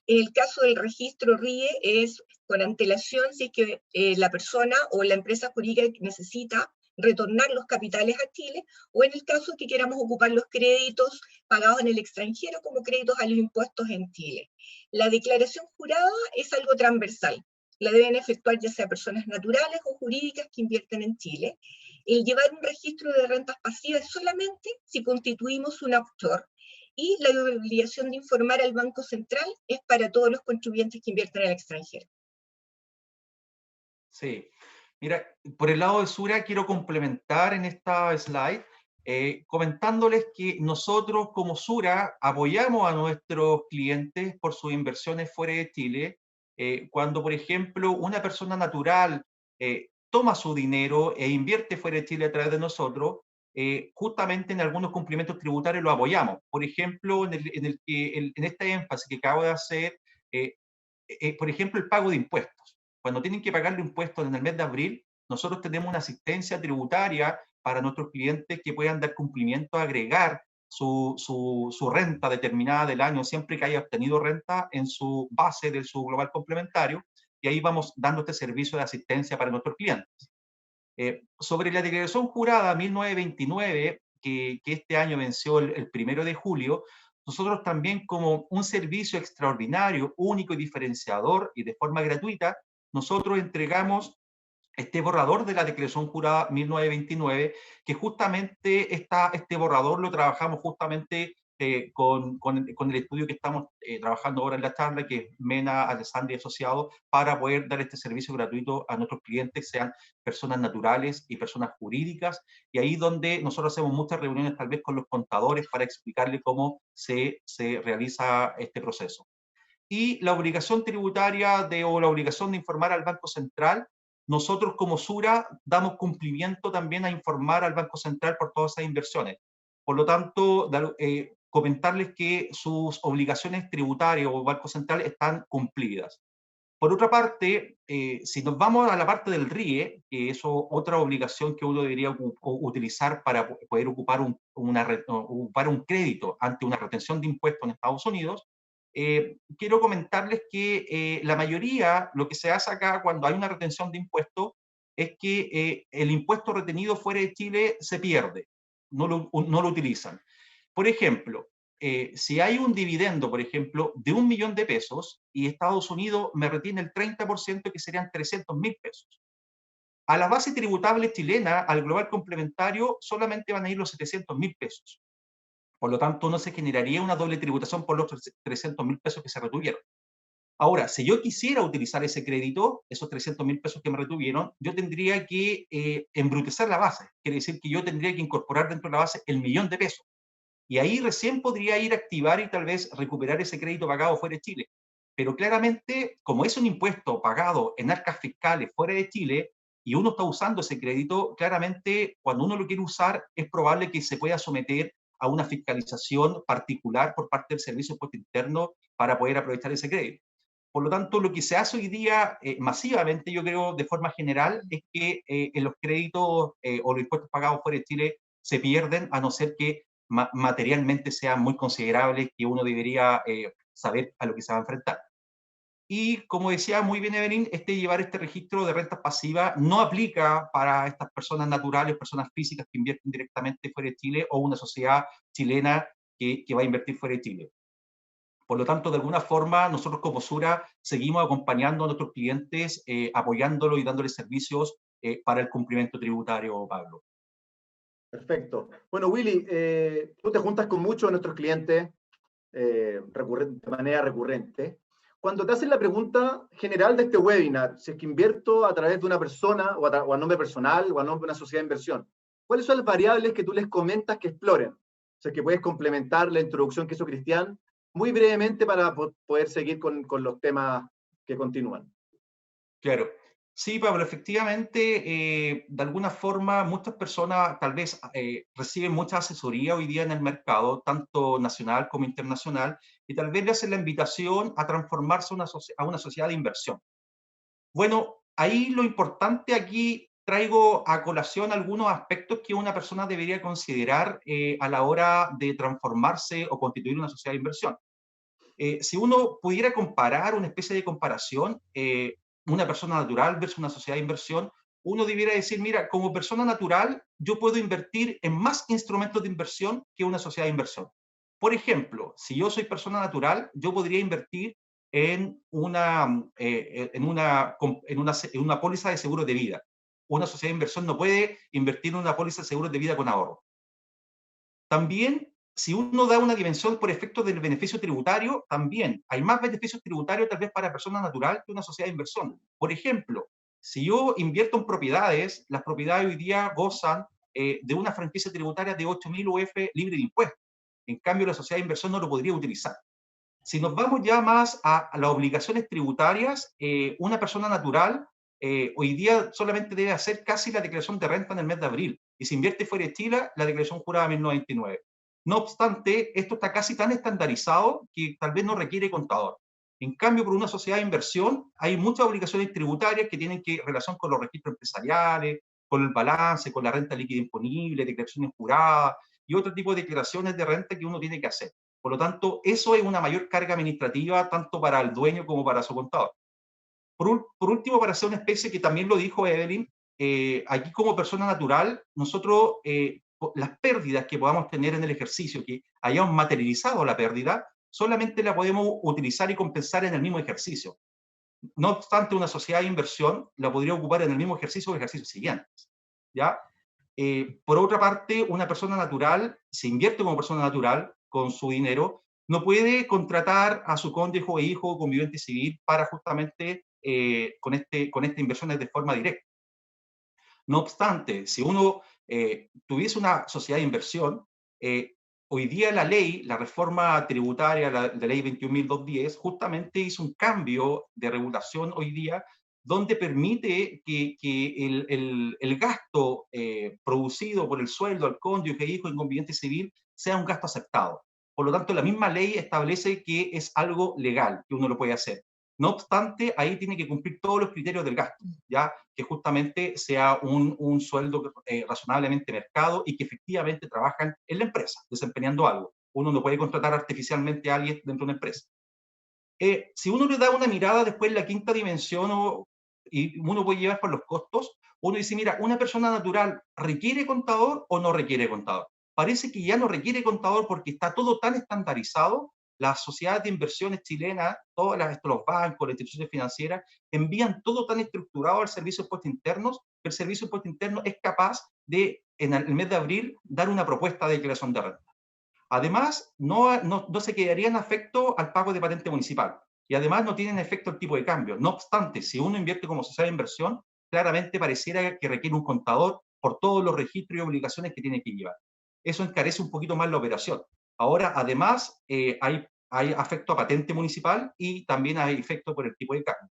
En el caso del registro RIE es con antelación si es que la persona o la empresa jurídica necesita retornar los capitales a Chile, o en el caso que queramos ocupar los créditos pagados en el extranjero como créditos a los impuestos en Chile. La declaración jurada es algo transversal. La deben efectuar ya sea personas naturales o jurídicas que invierten en Chile. El llevar un registro de rentas pasivas solamente si constituimos un offshore. Y la obligación de informar al Banco Central es para todos los contribuyentes que invierten en el extranjero. Sí. Mira, por el lado de Sura quiero complementar en esta slide comentándoles que nosotros como Sura apoyamos a nuestros clientes por sus inversiones fuera de Chile. Cuando, por ejemplo, una persona natural toma su dinero e invierte fuera de Chile a través de nosotros, justamente en algunos cumplimientos tributarios lo apoyamos. Por ejemplo, en este énfasis que acabo de hacer, por ejemplo, el pago de impuestos. Cuando tienen que pagar los impuestos en el mes de abril, nosotros tenemos una asistencia tributaria para nuestros clientes que puedan dar cumplimiento a agregar su renta determinada del año, siempre que haya obtenido renta en su base de su global complementario. y ahí vamos dando este servicio de asistencia para nuestros clientes. Sobre la declaración jurada 1929, que este año venció el 1 de julio, nosotros también, como un servicio extraordinario, único y diferenciador y de forma gratuita, nosotros entregamos este borrador de la declaración jurada 1929, que justamente este borrador lo trabajamos justamente con el estudio que estamos trabajando ahora en la charla, que es Mena, Alessandri y Asociados, para poder dar este servicio gratuito a nuestros clientes, sean personas naturales y personas jurídicas, y ahí donde nosotros hacemos muchas reuniones tal vez con los contadores para explicarles cómo se realiza este proceso. Y la obligación tributaria o la obligación de informar al Banco Central, nosotros como Sura damos cumplimiento también a informar al Banco Central por todas esas inversiones. Por lo tanto, comentarles que sus obligaciones tributarias o Banco Central están cumplidas. Por otra parte, si nos vamos a la parte del RIE, que es otra obligación que uno debería utilizar para poder ocupar un crédito ante una retención de impuestos en Estados Unidos, quiero comentarles que la mayoría, lo que se hace acá cuando hay una retención de impuestos, es que el impuesto retenido fuera de Chile se pierde, no lo utilizan. Por ejemplo, si hay un dividendo, por ejemplo, de 1 millón de pesos y Estados Unidos me retiene el 30%, que serían 300.000 pesos. A la base tributable chilena, al global complementario, solamente van a ir los 700.000 pesos. Por lo tanto, no se generaría una doble tributación por los 300.000 pesos que se retuvieron. Ahora, si yo quisiera utilizar ese crédito, esos 300.000 pesos que me retuvieron, yo tendría que embrutecer la base. Quiere decir que yo tendría que incorporar dentro de la base el 1.000.000 de pesos. Y ahí recién podría ir a activar y tal vez recuperar ese crédito pagado fuera de Chile. Pero claramente, como es un impuesto pagado en arcas fiscales fuera de Chile, y uno está usando ese crédito, claramente cuando uno lo quiere usar, es probable que se pueda someter a una fiscalización particular por parte del Servicio de Impuesto Interno para poder aprovechar ese crédito. Por lo tanto, lo que se hace hoy día masivamente, yo creo, de forma general, es que en los créditos o los impuestos pagados fuera de Chile se pierden, a no ser que materialmente sean muy considerables, que uno debería saber a lo que se va a enfrentar. Y como decía muy bien Evelyn, llevar este registro de rentas pasivas no aplica para estas personas naturales, personas físicas que invierten directamente fuera de Chile o una sociedad chilena que va a invertir fuera de Chile. Por lo tanto, de alguna forma, nosotros como Sura seguimos acompañando a nuestros clientes, apoyándolos y dándoles servicios para el cumplimiento tributario, Pablo. Perfecto. Bueno, Willy, tú te juntas con muchos de nuestros clientes de manera recurrente. Cuando te hacen la pregunta general de este webinar, si es que invierto a través de una persona o a nombre personal o a nombre de una sociedad de inversión, ¿cuáles son las variables que tú les comentas que exploren? O sea, que puedes complementar la introducción que hizo Cristian muy brevemente para poder seguir con los temas que continúan. Claro. Sí, Pablo, efectivamente, de alguna forma, muchas personas tal vez reciben mucha asesoría hoy día en el mercado, tanto nacional como internacional, y tal vez le hacen la invitación a transformarse a una sociedad de inversión. Bueno, ahí lo importante aquí traigo a colación algunos aspectos que una persona debería considerar a la hora de transformarse o constituir una sociedad de inversión. Si uno pudiera comparar una especie de comparación, una persona natural versus una sociedad de inversión, uno debiera decir, mira, como persona natural, yo puedo invertir en más instrumentos de inversión que una sociedad de inversión. Por ejemplo, si yo soy persona natural, yo podría invertir en una póliza de seguro de vida. Una sociedad de inversión no puede invertir en una póliza de seguro de vida con ahorro. También, si uno da una dimensión por efecto del beneficio tributario, también hay más beneficios tributarios tal vez para persona natural que una sociedad de inversión. Por ejemplo, si yo invierto en propiedades, las propiedades hoy día gozan de una franquicia tributaria de 8.000 UF libre de impuestos. En cambio, la sociedad de inversión no lo podría utilizar. Si nos vamos ya más a las obligaciones tributarias, una persona natural hoy día solamente debe hacer casi la declaración de renta en el mes de abril. Y si invierte fuera de Chile, la declaración jurada 1929. No obstante, esto está casi tan estandarizado que tal vez no requiere contador. En cambio, por una sociedad de inversión, hay muchas obligaciones tributarias que tienen relación con los registros empresariales, con el balance, con la renta líquida imponible, declaraciones juradas y otro tipo de declaraciones de renta que uno tiene que hacer. Por lo tanto, eso es una mayor carga administrativa tanto para el dueño como para su contador. Por último, para hacer una especie que también lo dijo Evelyn, aquí como persona natural, nosotros las pérdidas que podamos tener en el ejercicio, que hayamos materializado la pérdida, solamente la podemos utilizar y compensar en el mismo ejercicio. No obstante, una sociedad de inversión la podría ocupar en el mismo ejercicio o ejercicios siguientes, ¿ya? Por otra parte, una persona natural, se invierte como persona natural con su dinero, no puede contratar a su cónyuge o hijo o conviviente civil para justamente con estas inversiones de forma directa. No obstante, si uno tuviese una sociedad de inversión, hoy día la ley, la reforma tributaria, la ley 21.210, justamente hizo un cambio de regulación hoy día donde permite que el gasto producido por el sueldo al cónyuge, hijo y conviviente civil sea un gasto aceptado. Por lo tanto, la misma ley establece que es algo legal, que uno lo puede hacer. No obstante, ahí tiene que cumplir todos los criterios del gasto, ya que justamente sea un sueldo razonablemente mercado y que efectivamente trabajan en la empresa, desempeñando algo. Uno no puede contratar artificialmente a alguien dentro de una empresa. Si uno le da una mirada después en la quinta dimensión y uno puede llevar por los costos, uno dice, mira, ¿una persona natural requiere contador o no requiere contador? Parece que ya no requiere contador porque está todo tan estandarizado. Las sociedades de inversiones chilenas, los bancos, las instituciones financieras, envían todo tan estructurado al Servicio de Impuestos Internos que el Servicio de Impuestos Internos es capaz de, en el mes de abril, dar una propuesta de declaración de renta. Además, no se quedarían afecto al pago de patente municipal y además no tienen efecto el tipo de cambio. No obstante, si uno invierte como sociedad de inversión, claramente pareciera que requiere un contador por todos los registros y obligaciones que tiene que llevar. Eso encarece un poquito más la operación. Ahora, además, hay afecto a patente municipal y también hay efecto por el tipo de cambio.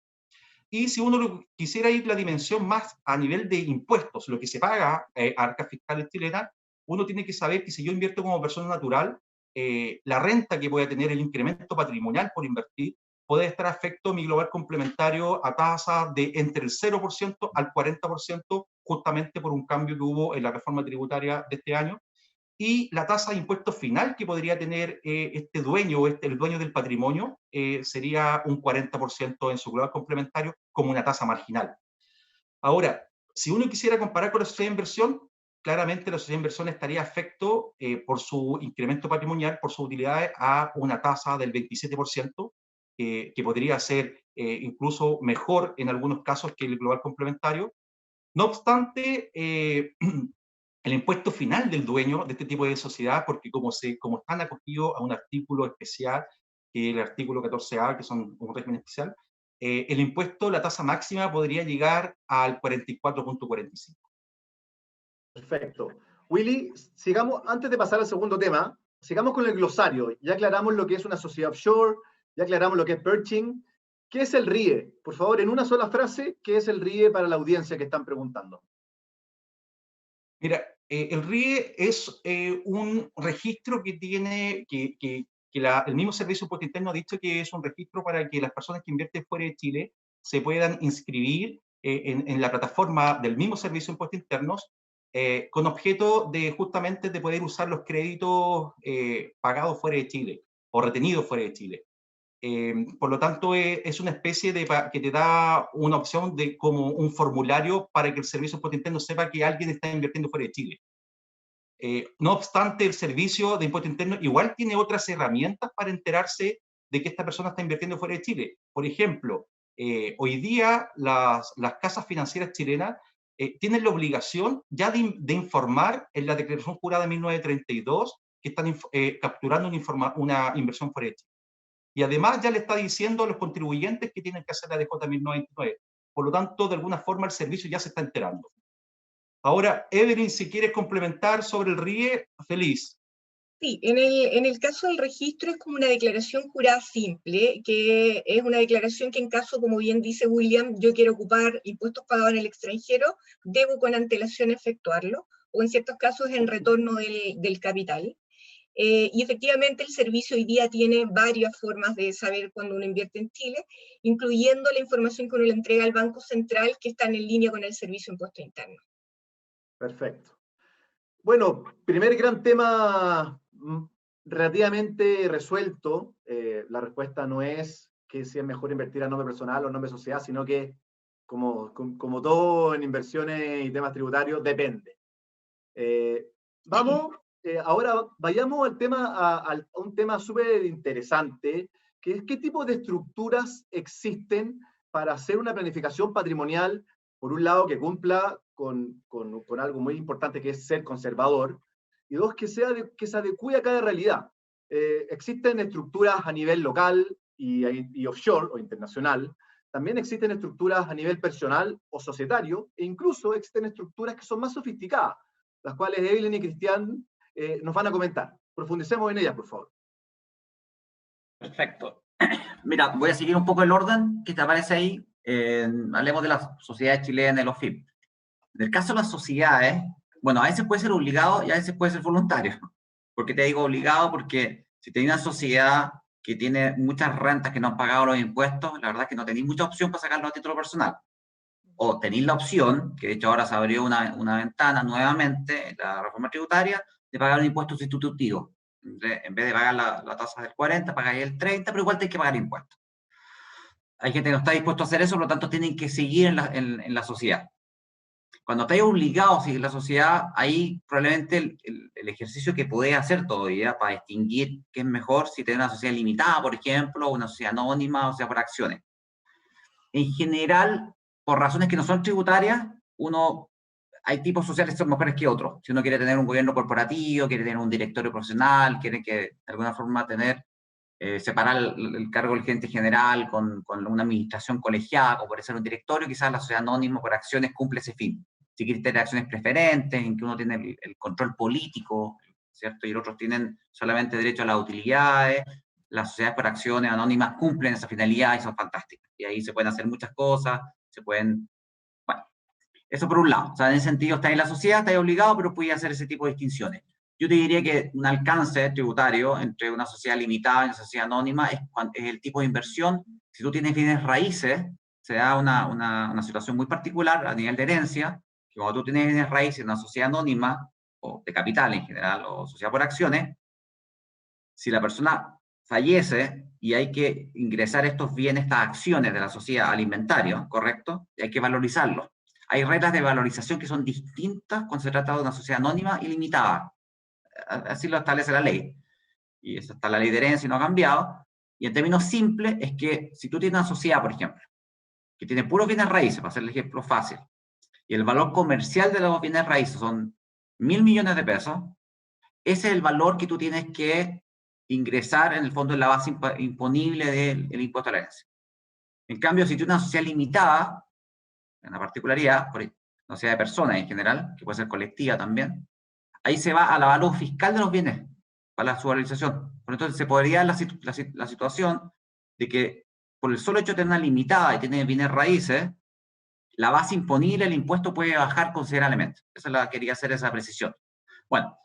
Y si uno quisiera ir la dimensión más a nivel de impuestos, lo que se paga a arcas fiscales chilenas, uno tiene que saber que si yo invierto como persona natural, la renta que voy a tener, el incremento patrimonial por invertir, puede estar afecto a mi global complementario a tasas de entre el 0% al 40%, justamente por un cambio que hubo en la reforma tributaria de este año, y la tasa de impuesto final que podría tener este dueño, el dueño del patrimonio, sería un 40% en su global complementario como una tasa marginal. Ahora, si uno quisiera comparar con la sociedad de inversión, claramente la sociedad de inversión estaría afecto por su incremento patrimonial, por sus utilidades, a una tasa del 27%, que podría ser incluso mejor en algunos casos que el global complementario. No obstante, el impuesto final del dueño de este tipo de sociedad, porque como están acogidos a un artículo especial, que es el artículo 14A, que son un régimen especial, el impuesto, la tasa máxima podría llegar al 44.45. Perfecto. Willy, sigamos, antes de pasar al segundo tema, sigamos con el glosario. Ya aclaramos lo que es una sociedad offshore, ya aclaramos lo que es perching. ¿Qué es el RIE? Por favor, en una sola frase, ¿qué es el RIE para la audiencia que están preguntando? Mira, el RIE es un registro que tiene, el mismo Servicio de Impuesto Interno ha dicho que es un registro para que las personas que invierten fuera de Chile se puedan inscribir en la plataforma del mismo Servicio de Impuestos Internos con objeto de justamente de poder usar los créditos pagados fuera de Chile o retenidos fuera de Chile. Por lo tanto, es una especie de que te da una opción de como un formulario para que el Servicio de Impuestos Internos sepa que alguien está invirtiendo fuera de Chile. No obstante, el Servicio de Impuestos Internos igual tiene otras herramientas para enterarse de que esta persona está invirtiendo fuera de Chile. Por ejemplo, hoy día las casas financieras chilenas tienen la obligación ya de informar en la declaración jurada de 1932 que están capturando una inversión fuera de Chile. Y además ya le está diciendo a los contribuyentes que tienen que hacer la DJ 1099. Por lo tanto, de alguna forma el servicio ya se está enterando. Ahora, Evelyn, si quieres complementar sobre el RIE, feliz. Sí, en el caso del registro es como una declaración jurada simple, que es una declaración que en caso, como bien dice William, yo quiero ocupar impuestos pagados en el extranjero, debo con antelación efectuarlo, o en ciertos casos en retorno del capital. Y efectivamente el servicio hoy día tiene varias formas de saber cuándo uno invierte en Chile, incluyendo la información que uno le entrega al Banco Central, que está en línea con el Servicio de Impuestos Internos. Perfecto. Bueno, primer gran tema relativamente resuelto. La respuesta no es que si es mejor invertir a nombre personal o a nombre de sociedad, sino que, como todo en inversiones y temas tributarios, depende. Ahora vayamos al tema, a un tema súper interesante, que es qué tipo de estructuras existen para hacer una planificación patrimonial, por un lado, que cumpla con algo muy importante, que es ser conservador, y dos, que se adecue a cada realidad. Existen estructuras a nivel local y offshore o internacional. También existen estructuras a nivel personal o societario, e incluso existen estructuras que son más sofisticadas, las cuales Evelyn y Cristian nos van a comentar. Profundicemos en ellas, por favor. Perfecto. Mira, voy a seguir un poco el orden que te aparece ahí. Hablemos de las sociedades chilenas, de los FIP. En el caso de las sociedades, bueno, a veces puede ser obligado y a veces puede ser voluntario. ¿Por qué te digo obligado? Porque si tenés una sociedad que tiene muchas rentas que no han pagado los impuestos, la verdad es que no tenéis mucha opción para sacarlo a título personal. O tenéis la opción, que de hecho ahora se abrió una ventana nuevamente en la reforma tributaria, de pagar un impuesto sustitutivo. En vez de pagar la tasa del 40, pagáis el 30, pero igual tenéis que pagar impuestos. Hay gente que no está dispuesto a hacer eso, por lo tanto tienen que seguir en la sociedad. Cuando estáis obligados a seguir la sociedad, ahí probablemente el ejercicio que podéis hacer todavía para distinguir qué es mejor si tenés una sociedad limitada, por ejemplo, o una sociedad anónima, o sea, por acciones. En general, por razones que no son tributarias, hay tipos sociales que son mejores que otros. Si uno quiere tener un gobierno corporativo, quiere tener un directorio profesional, quiere que de alguna forma separar el cargo del gerente general con una administración colegiada, como puede ser un directorio, quizás la sociedad anónima por acciones cumple ese fin. Si quieres tener acciones preferentes, en que uno tiene el control político, ¿cierto? Y otros tienen solamente derecho a las utilidades, las sociedades por acciones anónimas cumplen esa finalidad y son fantásticas. Y ahí se pueden hacer muchas cosas, bueno, eso por un lado. O sea, en ese sentido, está en la sociedad, está obligado, pero puede hacer ese tipo de distinciones. Yo te diría que un alcance tributario entre una sociedad limitada y una sociedad anónima es el tipo de inversión. Si tú tienes bienes raíces, se da una situación muy particular a nivel de herencia, que cuando tú tienes bienes raíces en una sociedad anónima, o de capital en general, o sociedad por acciones, si la persona fallece y hay que ingresar estos bienes, estas acciones de la sociedad al inventario, ¿correcto? Y hay que valorizarlos. Hay reglas de valorización que son distintas cuando se trata de una sociedad anónima y limitada. Así lo establece la ley. Y esa está la ley de herencia y no ha cambiado. Y en términos simples, es que si tú tienes una sociedad, por ejemplo, que tiene puros bienes raíces, para hacer el ejemplo fácil, y el valor comercial de los bienes raíces son 1.000 millones de pesos, ese es el valor que tú tienes que ingresar en el fondo en la base imponible del impuesto a la herencia. En cambio, si tú tienes una sociedad limitada, una particularidad, una sociedad de personas en general, que puede ser colectiva también, ahí se va al avalúo fiscal de los bienes, para su valorización. Por entonces se podría dar la situación de que por el solo hecho de tener una limitada y tener bienes raíces, la base imponible del impuesto puede bajar considerablemente. Quería hacer esa precisión. Bueno,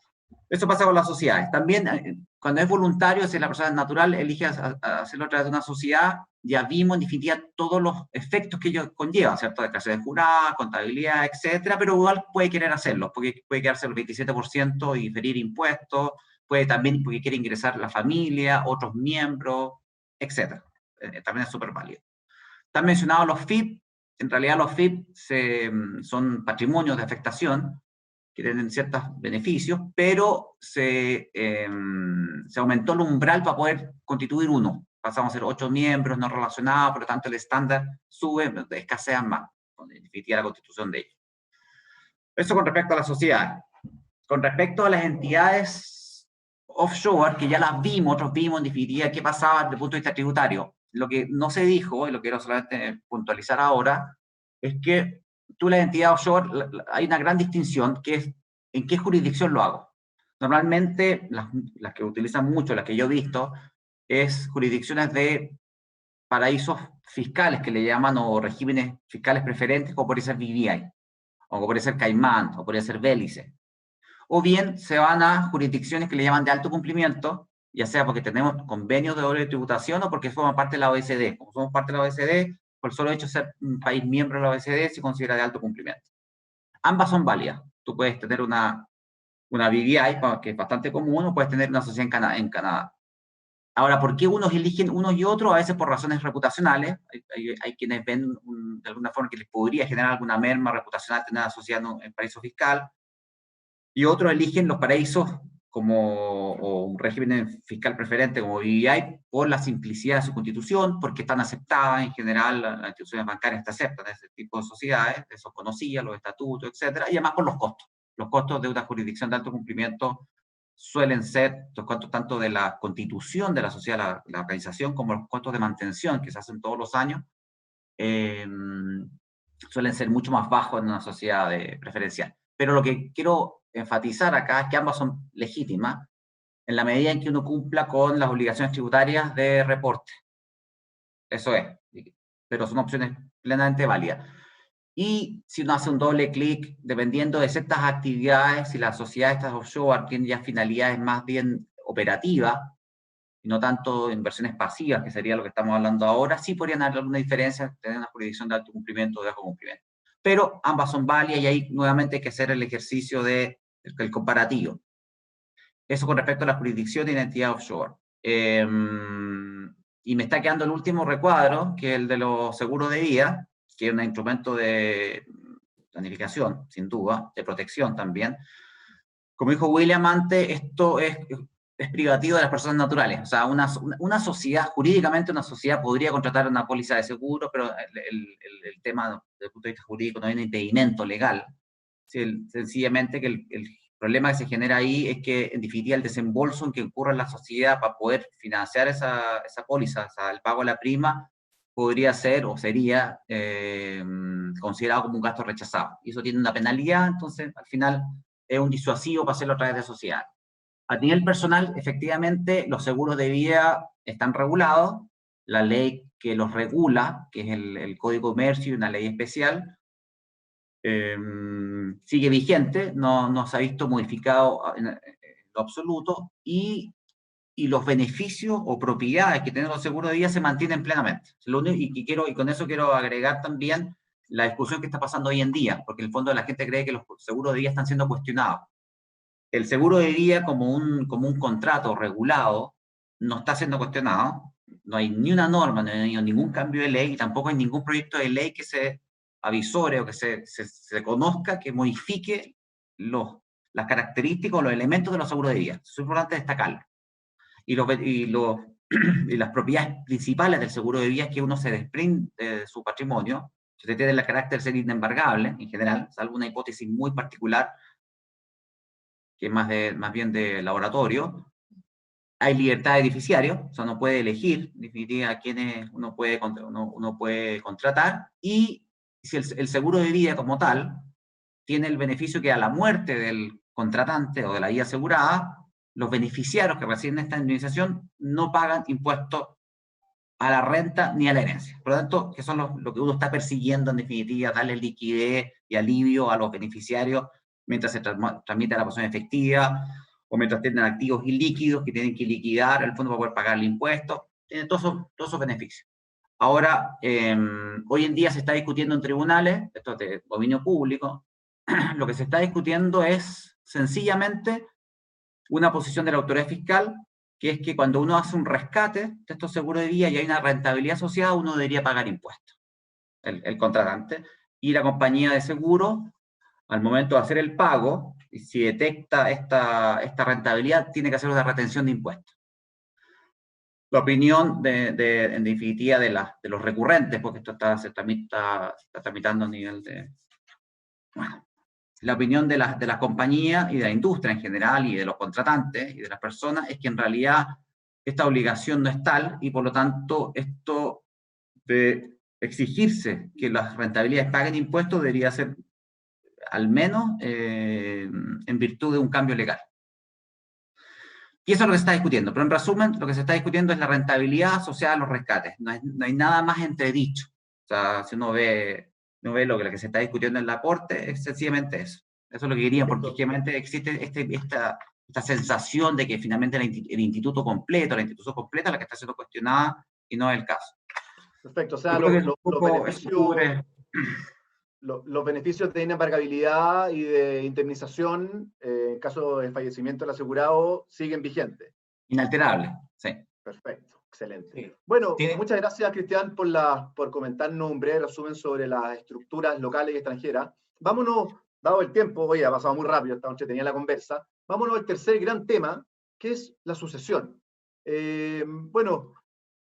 eso pasa con las sociedades. También, cuando es voluntario, si la persona natural elige hacerlo a través de una sociedad, ya vimos en definitiva todos los efectos que ello conlleva, ¿cierto? Declaración de jurada, contabilidad, etcétera, pero igual puede querer hacerlo, porque puede quedarse el 27% y diferir impuestos, puede también porque quiere ingresar la familia, otros miembros, etcétera. También es súper válido. Están mencionados los FIP. En realidad los FIP son patrimonios de afectación, que tienen ciertos beneficios, pero se aumentó el umbral para poder constituir uno. Pasamos a ser 8 miembros no relacionados, por lo tanto el estándar sube, escasean más, en definitiva la constitución de ellos. Eso con respecto a las sociedades. Con respecto a las entidades offshore, que ya las vimos, otros vimos en definitiva qué pasaba desde el punto de vista tributario. Lo que no se dijo, y lo quiero solamente puntualizar ahora, es que tú la entidad offshore, hay una gran distinción, que es en qué jurisdicción lo hago. Normalmente, las que utilizan mucho, las que yo he visto, es jurisdicciones de paraísos fiscales, que le llaman, o regímenes fiscales preferentes, como podría ser BVI, o podría ser Caimán, o podría ser Belice. O bien se van a jurisdicciones que le llaman de alto cumplimiento, ya sea porque tenemos convenios de doble tributación o porque forman parte de la OECD. Como somos parte de la OECD, por el solo hecho de ser un país miembro de la OECD, se considera de alto cumplimiento. Ambas son válidas. Tú puedes tener una BVI, que es bastante común, o puedes tener una sociedad en Canadá. Ahora, ¿por qué unos eligen unos y otros? A veces por razones reputacionales. Hay quienes ven de alguna forma que les podría generar alguna merma reputacional tener asociado en paraíso fiscal, y otros eligen los paraísos o un régimen fiscal preferente como BVI por la simplicidad de su constitución, porque están aceptadas en general, las instituciones bancarias te aceptan ese tipo de sociedades, eso conocía, los estatutos, etcétera, y además por los costos. Los costos de una jurisdicción de alto cumplimiento suelen ser los costos tanto de la constitución de la sociedad, la organización, como los costos de mantención que se hacen todos los años, suelen ser mucho más bajos en una sociedad preferencial. Pero lo que quiero enfatizar acá es que ambas son legítimas en la medida en que uno cumpla con las obligaciones tributarias de reporte. Eso es, pero son opciones plenamente válidas. Y si uno hace un doble clic, dependiendo de ciertas actividades, si la sociedad de estas offshore tiene ya finalidades más bien operativas, y no tanto inversiones pasivas, que sería lo que estamos hablando ahora, sí podrían haber alguna diferencia entre tener una jurisdicción de alto cumplimiento o de bajo cumplimiento. Pero ambas son válidas y ahí nuevamente hay que hacer el ejercicio del comparativo. Eso con respecto a la jurisdicción de identidad offshore. Y me está quedando el último recuadro, que es el de los seguros de vida, que es un instrumento de planificación, sin duda, de protección también. Como dijo William antes, esto es privativo de las personas naturales. O sea, una sociedad, jurídicamente una sociedad podría contratar una póliza de seguro, pero el tema desde el punto de vista jurídico no hay un impedimento legal. Sencillamente que el problema que se genera ahí es que, en definitiva, el desembolso en que incurra la sociedad para poder financiar esa póliza, o sea, el pago de la prima, podría ser o sería considerado como un gasto rechazado. Y eso tiene una penalidad, entonces, al final, es un disuasivo para hacerlo a través de sociedad. A nivel personal, efectivamente, los seguros de vida están regulados. La ley que los regula, que es el Código de Comercio, una ley especial, sigue vigente, no se ha visto modificado en lo absoluto, y los beneficios o propiedades que tienen los seguros de vida se mantienen plenamente. Y con eso quiero agregar también la discusión que está pasando hoy en día, porque en el fondo la gente cree que los seguros de vida están siendo cuestionados. El seguro de vida como un contrato regulado no está siendo cuestionado, no hay ni una norma, no hay ningún cambio de ley, y tampoco hay ningún proyecto de ley que se avisore o que se conozca, que modifique las características o los elementos de los seguros de vida. Es importante destacarlo. Y las propiedades principales del seguro de vida es que uno se desprende de su patrimonio, si usted tiene el carácter de ser inembargable, en general, salvo una hipótesis muy particular, que es más bien de laboratorio. Hay libertad de beneficiario, o sea, uno puede elegir, en definitiva, a quienes uno puede contratar, y si el seguro de vida como tal tiene el beneficio que a la muerte del contratante o de la vida asegurada, los beneficiarios que reciben esta indemnización no pagan impuestos a la renta ni a la herencia. Por lo tanto, que son lo que uno está persiguiendo, en definitiva, darle liquidez y alivio a los beneficiarios mientras se tramita la posición efectiva, o mientras tienen activos ilíquidos que tienen que liquidar al fondo para poder pagar el impuesto. Tiene todos esos beneficios. Ahora, hoy en día se está discutiendo en tribunales, esto es de dominio público, lo que se está discutiendo es sencillamente una posición de la autoridad fiscal, que es que cuando uno hace un rescate de estos seguros de vida y hay una rentabilidad asociada, uno debería pagar impuestos, el contratante, y la compañía de seguro, al momento de hacer el pago, si detecta esta rentabilidad, tiene que hacer una retención de impuestos. La opinión, en definitiva, de los recurrentes, porque esto se está tramitando a nivel de... Bueno, la opinión de las compañías y de la industria en general y de los contratantes y de las personas es que en realidad esta obligación no es tal, y por lo tanto esto de exigirse que las rentabilidades paguen impuestos debería ser al menos en virtud de un cambio legal. Y eso es lo que se está discutiendo, pero en resumen, lo que se está discutiendo es la rentabilidad asociada a los rescates. No hay nada más entredicho. O sea, si uno ve lo que se está discutiendo en la Corte, es sencillamente eso. Eso es lo que quería, porque obviamente existe esta sensación de que finalmente el instituto completo, la institución completa es la que está siendo cuestionada, y no es el caso. Perfecto, o sea, los beneficios de inembargabilidad y de indemnización en caso de fallecimiento del asegurado siguen vigentes. Inalterable, sí. Perfecto, excelente. Sí. Bueno, muchas gracias, Cristian, por comentarnos un breve resumen sobre las estructuras locales y extranjeras. Vámonos, dado el tiempo, hoy ha pasado muy rápido, está entretenida la conversa, vámonos al tercer gran tema, que es la sucesión. Bueno,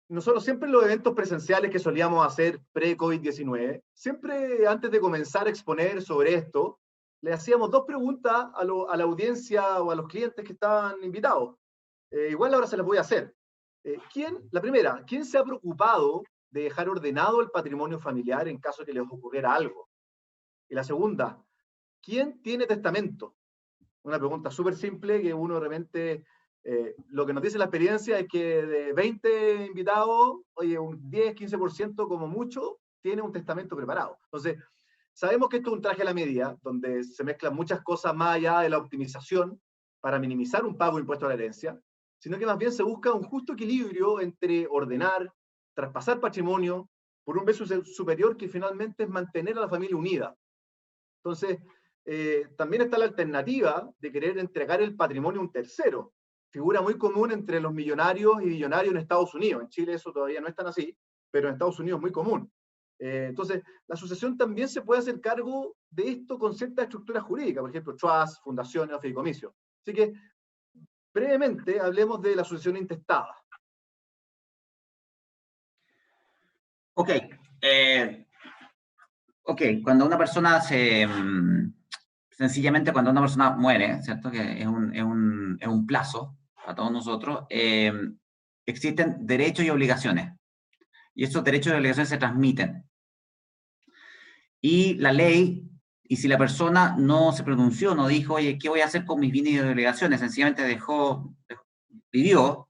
nosotros siempre en los eventos presenciales que solíamos hacer pre-COVID-19, siempre antes de comenzar a exponer sobre esto, le hacíamos dos preguntas a la audiencia o a los clientes que estaban invitados. Igual ahora se las voy a hacer. La primera, ¿quién se ha preocupado de dejar ordenado el patrimonio familiar en caso de que les ocurriera algo? Y la segunda, ¿quién tiene testamento? Una pregunta súper simple que uno de repente, lo que nos dice la experiencia es que de 20 invitados, oye, un 10-15% como mucho tiene un testamento preparado. Entonces, sabemos que esto es un traje a la medida, donde se mezclan muchas cosas más allá de la optimización para minimizar un pago de impuesto a la herencia, sino que más bien se busca un justo equilibrio entre ordenar, traspasar patrimonio, por un bien superior que finalmente es mantener a la familia unida. Entonces, también está la alternativa de querer entregar el patrimonio a un tercero, figura muy común entre los millonarios y billonarios en Estados Unidos. En Chile eso todavía no es tan así, pero en Estados Unidos es muy común. Entonces, la sucesión también se puede hacer cargo de esto con ciertas estructuras jurídicas, por ejemplo, trusts, fundaciones o fideicomisos. Así que, brevemente, hablemos de la sucesión intestada. Ok. Cuando una persona sencillamente cuando una persona muere, ¿cierto? Que es un plazo para todos nosotros, existen derechos y obligaciones. Y esos derechos y obligaciones se transmiten. Y la ley, y si la persona no se pronunció, no dijo, oye, ¿qué voy a hacer con mis bienes y obligaciones? Sencillamente vivió,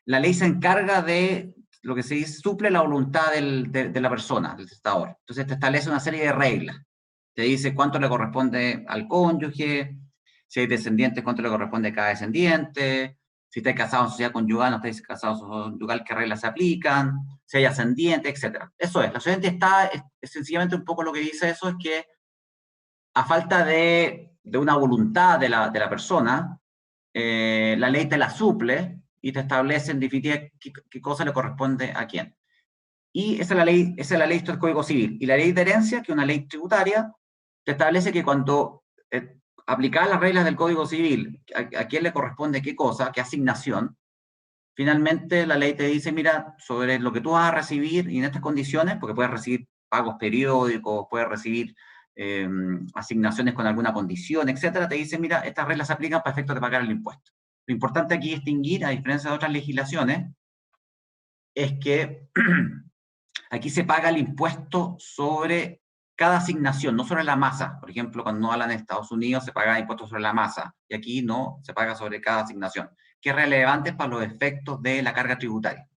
la ley se encarga de lo que se dice, suple la voluntad de la persona, del testador. Entonces te establece una serie de reglas. Te dice cuánto le corresponde al cónyuge, si hay descendientes, cuánto le corresponde a cada descendiente, si está casado en sociedad conyugal, no está casado en sociedad conyugal, qué reglas se aplican, si hay ascendientes, etc. Eso es, la sociedad intestada es sencillamente un poco lo que dice eso, es que a falta de una voluntad de la persona, la ley te la suple y te establece en definitiva qué cosa le corresponde a quién. Y esa es la ley del Código Civil. Y la ley de herencia, que es una ley tributaria, te establece que cuando aplicas las reglas del Código Civil, a quién le corresponde qué cosa, qué asignación, finalmente la ley te dice, mira, sobre lo que tú vas a recibir y en estas condiciones, porque puedes recibir pagos periódicos, puedes recibir asignaciones con alguna condición, etcétera, te dice, mira, estas reglas se aplican para efectos de pagar el impuesto. Lo importante aquí es distinguir, a diferencia de otras legislaciones, es que aquí se paga el impuesto sobre cada asignación, no sobre la masa. Por ejemplo, cuando no hablan en Estados Unidos, se paga impuesto sobre la masa, y aquí no, se paga sobre cada asignación, que es relevante para los efectos de la carga tributaria.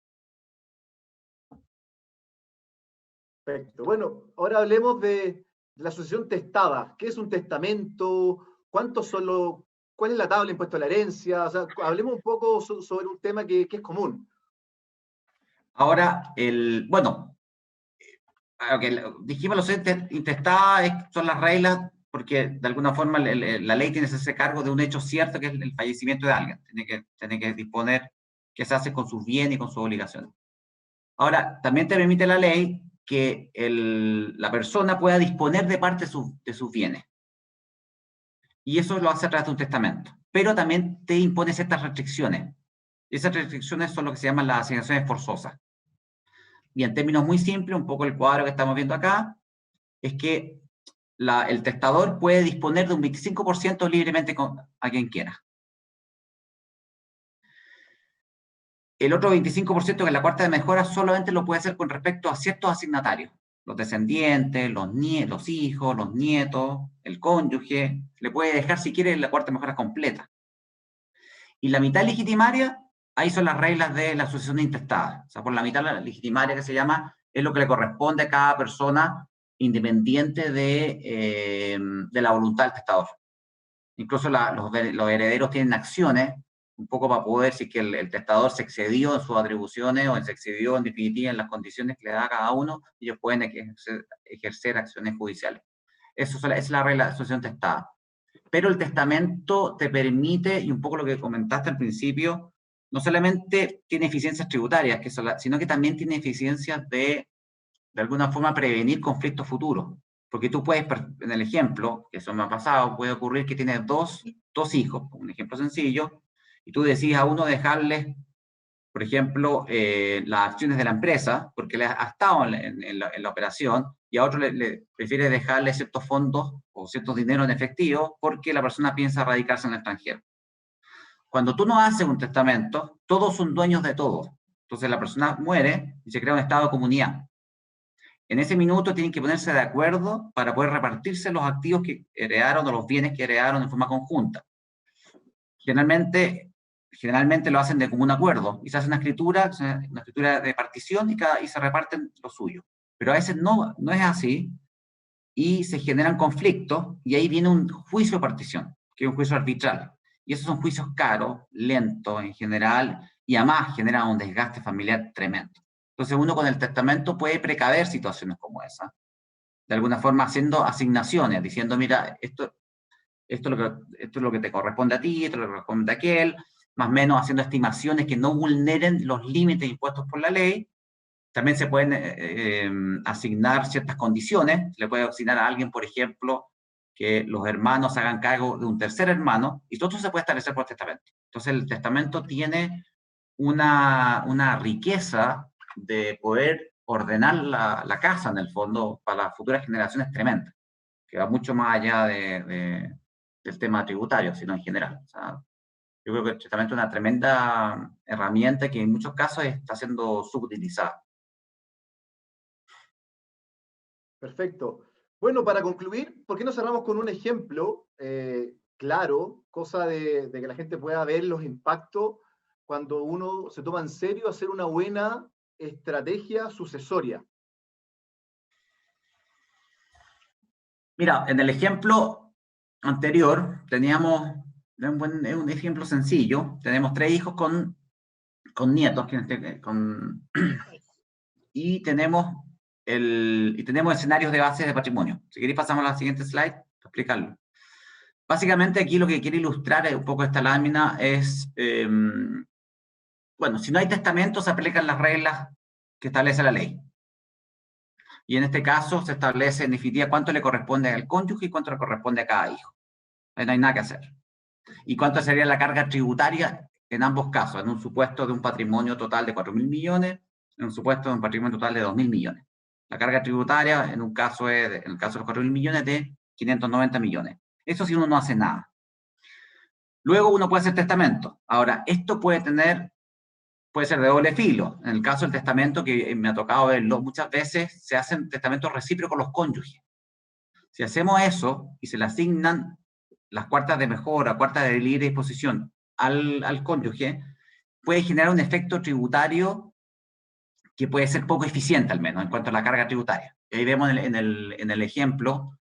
Perfecto. Bueno, ahora hablemos de la sucesión testada. ¿Qué es un testamento? ¿Cuántos son los... ¿Cuál es la tabla de impuesto a la herencia? O sea, hablemos un poco sobre un tema que es común. Ahora, dijimos los intestadas son las reglas porque de alguna forma la ley tiene ese cargo de un hecho cierto que es el fallecimiento de alguien. Tiene que disponer qué se hace con sus bienes y con sus obligaciones. Ahora, también te permite la ley que la persona pueda disponer de parte de sus bienes. Y eso lo hace a través de un testamento. Pero también te impone ciertas restricciones. Y esas restricciones son lo que se llaman las asignaciones forzosas. Y en términos muy simples, un poco el cuadro que estamos viendo acá, es que el testador puede disponer de un 25% libremente a quien quiera. El otro 25%, que es la cuarta de mejora, solamente lo puede hacer con respecto a ciertos asignatarios. Los descendientes, los hijos, los nietos, el cónyuge. Le puede dejar, si quiere, la cuarta de mejora completa. Y la mitad legitimaria, ahí son las reglas de la sucesión intestada. O sea, por la mitad la legitimaria que se llama, es lo que le corresponde a cada persona independiente de la voluntad del testador. Incluso los herederos tienen acciones, un poco para poder, si es que el testador se excedió en sus atribuciones o se excedió en definitiva en las condiciones que le da a cada uno, ellos pueden ejercer acciones judiciales. Esa es la regla de sucesión testada. Pero el testamento te permite, y un poco lo que comentaste al principio, no solamente tiene eficiencias tributarias, sino que también tiene eficiencias de alguna forma, prevenir conflictos futuros. Porque tú puedes, en el ejemplo, que eso me ha pasado, puede ocurrir que tienes dos hijos, un ejemplo sencillo, y tú decides a uno dejarles, por ejemplo, las acciones de la empresa, porque le ha estado en la operación, y a otro le prefiere dejarle ciertos fondos o ciertos dinero en efectivo, porque la persona piensa radicarse en el extranjero. Cuando tú no haces un testamento, todos son dueños de todo. Entonces la persona muere y se crea un estado de comunidad. En ese minuto tienen que ponerse de acuerdo para poder repartirse los activos que heredaron o los bienes que heredaron en forma conjunta. Generalmente lo hacen de común acuerdo y se hace una escritura de partición y se reparten lo suyo. Pero a veces no es así y se generan conflictos y ahí viene un juicio de partición, que es un juicio arbitral. Y esos son juicios caros, lentos en general y además generan un desgaste familiar tremendo. Entonces uno con el testamento puede precaver situaciones como esa, de alguna forma haciendo asignaciones, diciendo, mira, esto es lo que te corresponde a ti, esto es lo que corresponde a aquel, más o menos haciendo estimaciones que no vulneren los límites impuestos por la ley. También se pueden asignar ciertas condiciones, se le puede asignar a alguien, por ejemplo, que los hermanos hagan cargo de un tercer hermano, y todo eso se puede establecer por testamento. Entonces el testamento tiene una riqueza de poder ordenar la casa, en el fondo, para las futuras generaciones tremenda, que va mucho más allá del tema tributario, sino en general. O sea, yo creo que el testamento es una tremenda herramienta que en muchos casos está siendo subutilizada. Perfecto. Bueno, para concluir, ¿por qué no cerramos con un ejemplo claro, cosa de que la gente pueda ver los impactos cuando uno se toma en serio hacer una buena estrategia sucesoria? Mira, en el ejemplo anterior teníamos un ejemplo sencillo. Tenemos 3 hijos con nietos, y tenemos escenarios de bases de patrimonio. Si queréis pasamos a la siguiente slide para explicarlo. Básicamente aquí lo que quiere ilustrar un poco esta lámina es, bueno, si no hay testamento se aplican las reglas que establece la ley. Y en este caso se establece en definitiva cuánto le corresponde al cónyuge y cuánto le corresponde a cada hijo. Ahí no hay nada que hacer. ¿Y cuánto sería la carga tributaria en ambos casos? En un supuesto de un patrimonio total de 4.000 millones, en un supuesto de un patrimonio total de 2.000 millones. La carga tributaria en un caso en el caso de los 4.000 millones, de 590 millones. Eso si uno no hace nada. Luego uno puede hacer testamento. Ahora, esto puede ser de doble filo. En el caso del testamento, que me ha tocado verlo, muchas veces se hacen testamentos recíprocos los cónyuges. Si hacemos eso y se le asignan las cuartas de mejora, cuartas de libre disposición al cónyuge, puede generar un efecto tributario que puede ser poco eficiente, al menos, en cuanto a la carga tributaria. Y ahí vemos en el ejemplo,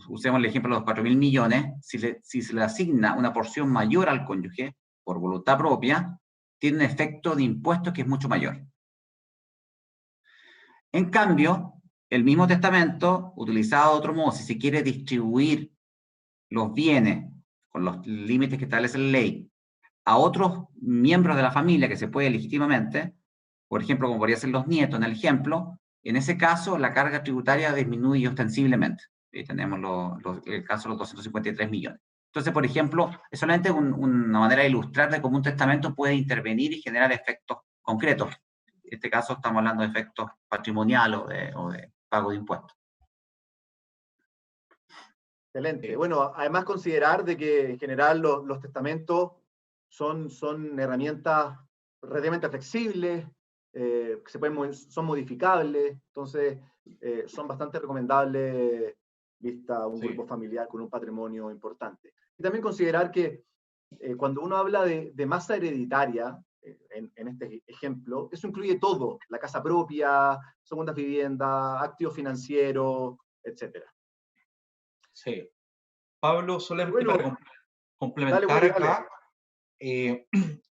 usemos el ejemplo de los 4.000 millones, si se le asigna una porción mayor al cónyuge, por voluntad propia, tiene un efecto de impuestos que es mucho mayor. En cambio, el mismo testamento, utilizado de otro modo, si se quiere distribuir los bienes con los límites que establece la ley a otros miembros de la familia que se puede legítimamente, por ejemplo, como podría ser los nietos en el ejemplo, en ese caso la carga tributaria disminuye ostensiblemente. Y tenemos el caso de los 253 millones. Entonces, por ejemplo, es solamente una manera de ilustrar de cómo un testamento puede intervenir y generar efectos concretos. En este caso estamos hablando de efectos patrimoniales o de pago de impuestos. Excelente. Bueno, además considerar de que en general los testamentos son herramientas relativamente flexibles, son modificables, entonces son bastante recomendables vista un grupo familiar con un patrimonio importante. Y también considerar que cuando uno habla de masa hereditaria, en este ejemplo, eso incluye todo, la casa propia, segundas viviendas, activos financieros, etc. Sí. Pablo, solamente Bueno, para complementar dale, acá,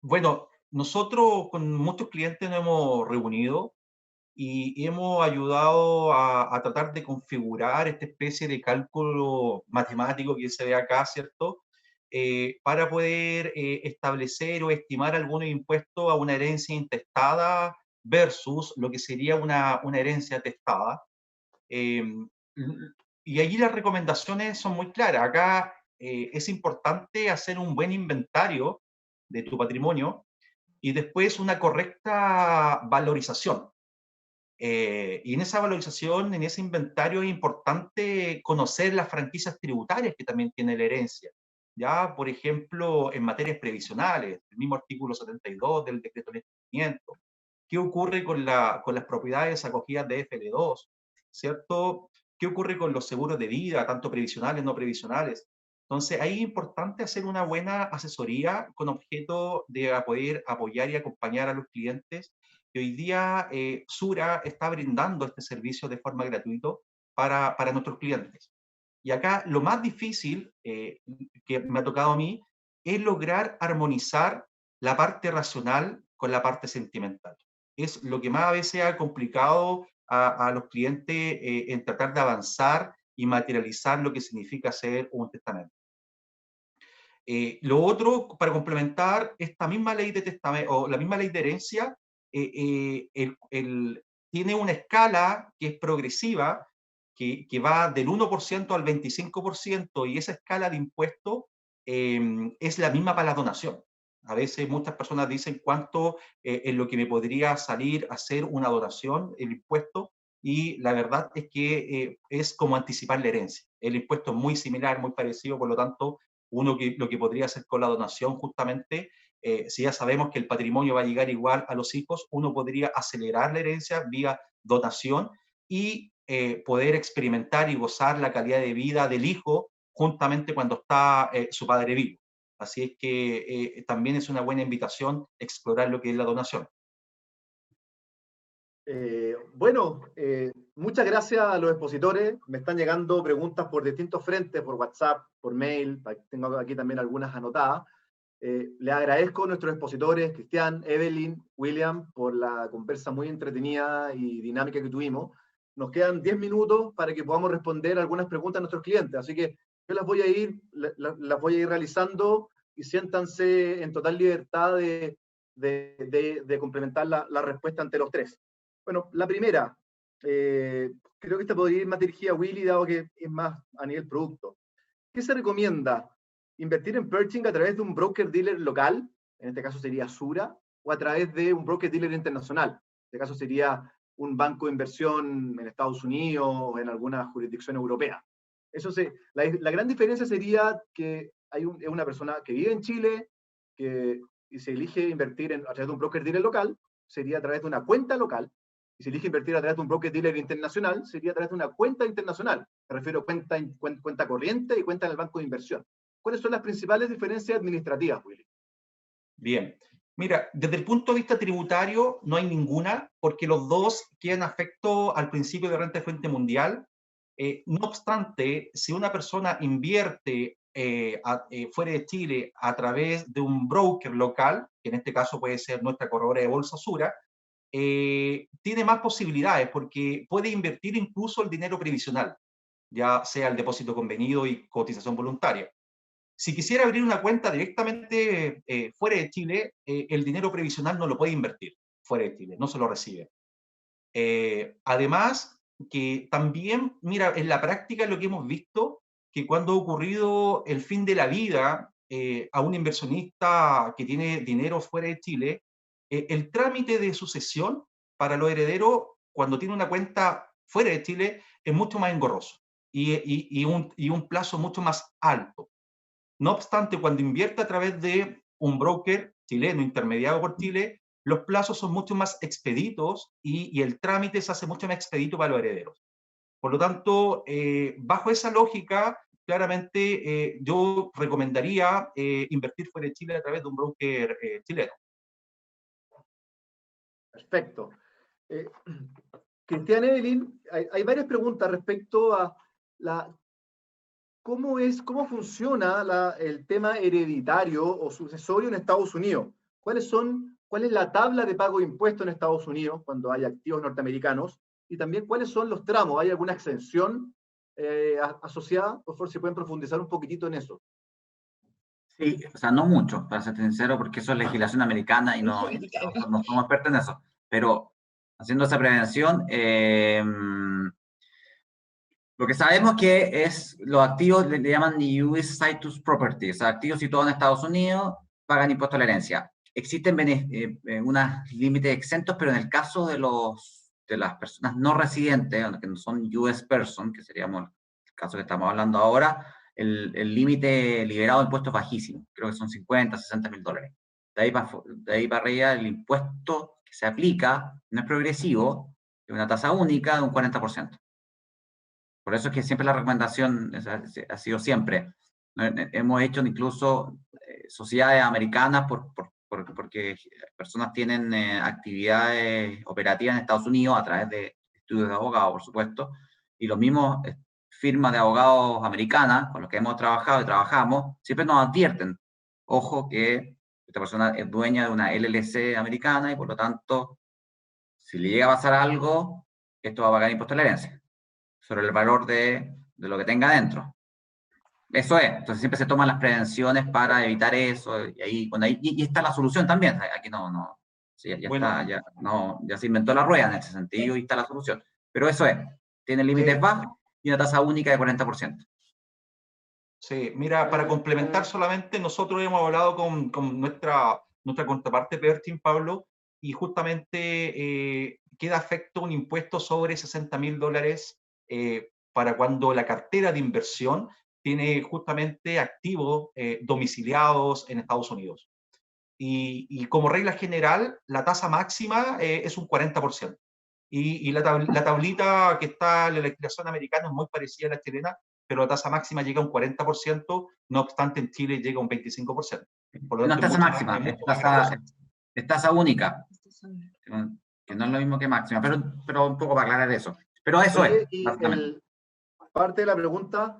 bueno, nosotros con muchos clientes nos hemos reunido y hemos ayudado a tratar de configurar esta especie de cálculo matemático que se ve acá, ¿cierto? para poder establecer o estimar algunos impuestos a una herencia intestada versus lo que sería una herencia testada. Y allí las recomendaciones son muy claras. Acá es importante hacer un buen inventario de tu patrimonio y después una correcta valorización. Y en esa valorización, en ese inventario, es importante conocer las franquicias tributarias que también tiene la herencia. Ya, por ejemplo, en materias previsionales, el mismo artículo 72 del decreto de establecimiento. ¿Qué ocurre con las propiedades acogidas de FL2? ¿Cierto? ¿Qué ocurre con los seguros de vida, tanto previsionales, no previsionales? Entonces, ahí es importante hacer una buena asesoría con objeto de poder apoyar y acompañar a los clientes. Y hoy día Sura está brindando este servicio de forma gratuita para nuestros clientes. Y acá lo más difícil que me ha tocado a mí es lograr armonizar la parte racional con la parte sentimental. Es lo que más a veces ha complicado a los clientes en tratar de avanzar y materializar lo que significa hacer un testamento. Lo otro, para complementar, esta misma ley de testamento, o la misma ley de herencia, tiene una escala que es progresiva, que va del 1% al 25%, y esa escala de impuesto es la misma para la donación. A veces muchas personas dicen cuánto es lo que me podría salir a hacer una donación, el impuesto, y la verdad es que es como anticipar la herencia. El impuesto es muy similar, muy parecido, por lo tanto, lo que podría hacer con la donación, justamente, si ya sabemos que el patrimonio va a llegar igual a los hijos, uno podría acelerar la herencia vía donación y poder experimentar y gozar la calidad de vida del hijo juntamente cuando está su padre vivo. Así es que también es una buena invitación explorar lo que es la donación. Bueno, muchas gracias a los expositores. Me están llegando preguntas por distintos frentes, por WhatsApp, por mail. Tengo aquí también algunas anotadas. Le agradezco a nuestros expositores, Cristian, Evelyn, William, por la conversa muy entretenida y dinámica que tuvimos. Nos quedan 10 minutos para que podamos responder algunas preguntas a nuestros clientes, así que yo las voy a ir realizando y siéntanse en total libertad de complementar la respuesta ante los tres. Bueno, la primera, creo que esta podría ir más dirigida a Willy, dado que es más a nivel producto. ¿Qué se recomienda? ¿Invertir en purchasing a través de un broker dealer local? En este caso sería Sura, o a través de un broker dealer internacional. En este caso sería un banco de inversión en Estados Unidos o en alguna jurisdicción europea. La gran diferencia sería que hay una persona que vive en Chile y se elige invertir a través de un broker dealer local, sería a través de una cuenta local, y si elige invertir a través de un broker dealer internacional, sería a través de una cuenta internacional. Me refiero a cuenta corriente y cuenta en el banco de inversión. ¿Cuáles son las principales diferencias administrativas, Willy? Bien. Mira, desde el punto de vista tributario no hay ninguna, porque los dos quedan afectos al principio de renta de fuente mundial. No obstante, si una persona invierte fuera de Chile a través de un broker local, que en este caso puede ser nuestra corredora de bolsa Sura, tiene más posibilidades porque puede invertir incluso el dinero previsional, ya sea el depósito convenido y cotización voluntaria. Si quisiera abrir una cuenta directamente fuera de Chile, el dinero previsional no lo puede invertir fuera de Chile, no se lo recibe. Además, que también, mira, en la práctica lo que hemos visto, que cuando ha ocurrido el fin de la vida a un inversionista que tiene dinero fuera de Chile, el trámite de sucesión para los herederos, cuando tiene una cuenta fuera de Chile, es mucho más engorroso y un plazo mucho más alto. No obstante, cuando invierte a través de un broker chileno intermediado por Chile, los plazos son mucho más expeditos y el trámite se hace mucho más expedito para los herederos. Por lo tanto, bajo esa lógica, claramente yo recomendaría invertir fuera de Chile a través de un broker chileno. Perfecto. Cristian, Evelyn, hay varias preguntas respecto a cómo funciona el tema hereditario o sucesorio en Estados Unidos. ¿Cuál es la tabla de pago de impuestos en Estados Unidos cuando hay activos norteamericanos? Y también, ¿cuáles son los tramos? ¿Hay alguna exención asociada? Por favor, si pueden profundizar un poquitito en eso. Sí, o sea, no mucho, para ser sincero, porque eso es legislación americana y no somos expertos en eso. Pero haciendo esa prevención, lo que sabemos que es los activos le llaman US Citrus Property, o sea, activos situados en Estados Unidos pagan impuesto a la herencia. Existen unos límites exentos, pero en el caso de las personas no residentes, que no son US person, que seríamos el caso que estamos hablando ahora, el límite liberado de impuestos es bajísimo, creo que son 50, 60 mil dólares. De ahí para arriba, el impuesto que se aplica no es progresivo, es una tasa única de un 40%. Por eso es que siempre la recomendación ha sido siempre. Hemos hecho incluso sociedades americanas porque personas tienen actividades operativas en Estados Unidos a través de estudios de abogados, por supuesto, y los mismos firmas de abogados americanas con los que hemos trabajado y trabajamos, siempre nos advierten, ojo que esta persona es dueña de una LLC americana y por lo tanto, si le llega a pasar algo, esto va a pagar impuesto a la herencia sobre el valor de lo que tenga dentro. Eso es. Entonces siempre se toman las prevenciones para evitar eso. Y ahí, bueno, y está la solución también. Aquí no sí, ya Bueno, está, ya se inventó la rueda en ese sentido y está la solución. Pero eso es. Tiene límites bajos y una tasa única de 40%. Sí, mira, para complementar solamente, nosotros hemos hablado con nuestra contraparte Pertin, Pablo, y justamente queda afecto un impuesto sobre $60.000 para cuando la cartera de inversión tiene justamente activos domiciliados en Estados Unidos. Y como regla general, la tasa máxima es un 40%. Y la tablita que está en la legislación americana es muy parecida a la chilena, pero la tasa máxima llega a un 40%, no obstante en Chile llega a un 25%. Por lo No es tanto, tasa máxima, es tasa única, que no es lo mismo que máxima, pero un poco para aclarar eso. Pero eso Oye, es, y básicamente. parte de la pregunta,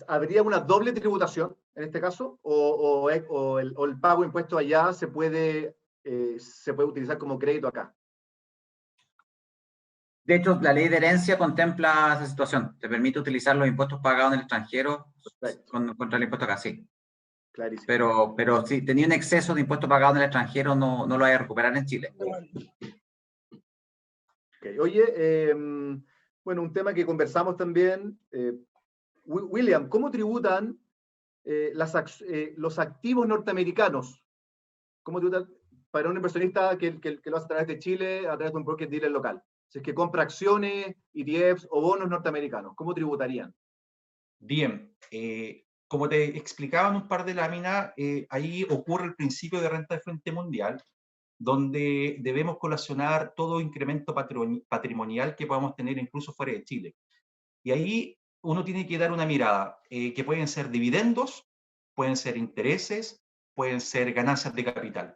¿habría una doble tributación en este caso? ¿O el pago de impuestos allá se puede utilizar como crédito acá? De hecho, la ley de herencia contempla esa situación. Te permite utilizar los impuestos pagados en el extranjero contra el impuesto acá, sí. Clarísimo. Pero si tenía un exceso de impuestos pagados en el extranjero, no lo hay a recuperar en Chile. Okay. Oye, bueno, un tema que conversamos también, William, ¿cómo tributan los activos norteamericanos? ¿Cómo tributan para un inversionista que lo hace a través de Chile, a través de un broker dealer local? Si es que compra acciones, ETFs o bonos norteamericanos, ¿cómo tributarían? Bien, como te explicaba en un par de láminas, ahí ocurre el principio de renta de frente mundial, donde debemos colacionar todo incremento patrimonial que podamos tener incluso fuera de Chile. Y ahí uno tiene que dar una mirada, que pueden ser dividendos, pueden ser intereses, pueden ser ganancias de capital.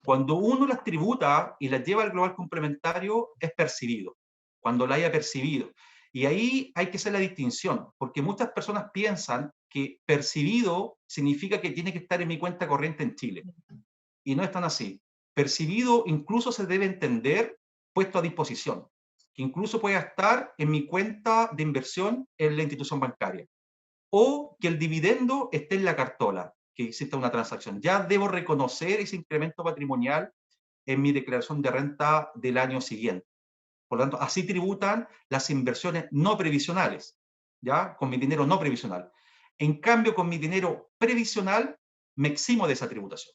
Cuando uno las tributa y las lleva al global complementario, es percibido, cuando la haya percibido. Y ahí hay que hacer la distinción, porque muchas personas piensan que percibido significa que tiene que estar en mi cuenta corriente en Chile. Y no es tan así. Percibido incluso se debe entender puesto a disposición, que incluso pueda estar en mi cuenta de inversión en la institución bancaria. O que el dividendo esté en la cartola, que exista una transacción. Ya debo reconocer ese incremento patrimonial en mi declaración de renta del año siguiente. Por lo tanto, así tributan las inversiones no previsionales, ¿ya? Con mi dinero no previsional. En cambio, con mi dinero previsional, me eximo de esa tributación,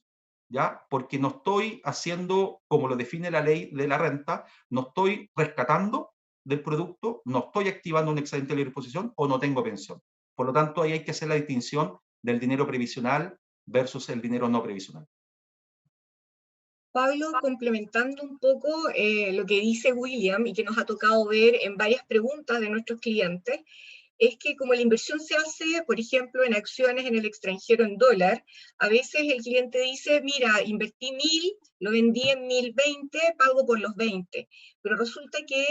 ¿ya? Porque no estoy haciendo, como lo define la ley de la renta, no estoy rescatando del producto, no estoy activando un excedente de libre disposición o no tengo pensión. Por lo tanto, ahí hay que hacer la distinción del dinero previsional versus el dinero no previsional. Pablo, complementando un poco lo que dice William y que nos ha tocado ver en varias preguntas de nuestros clientes, es que como la inversión se hace, por ejemplo, en acciones en el extranjero en dólar, a veces el cliente dice, mira, invertí 1.000, lo vendí en 1.020, pago por los 20. Pero resulta que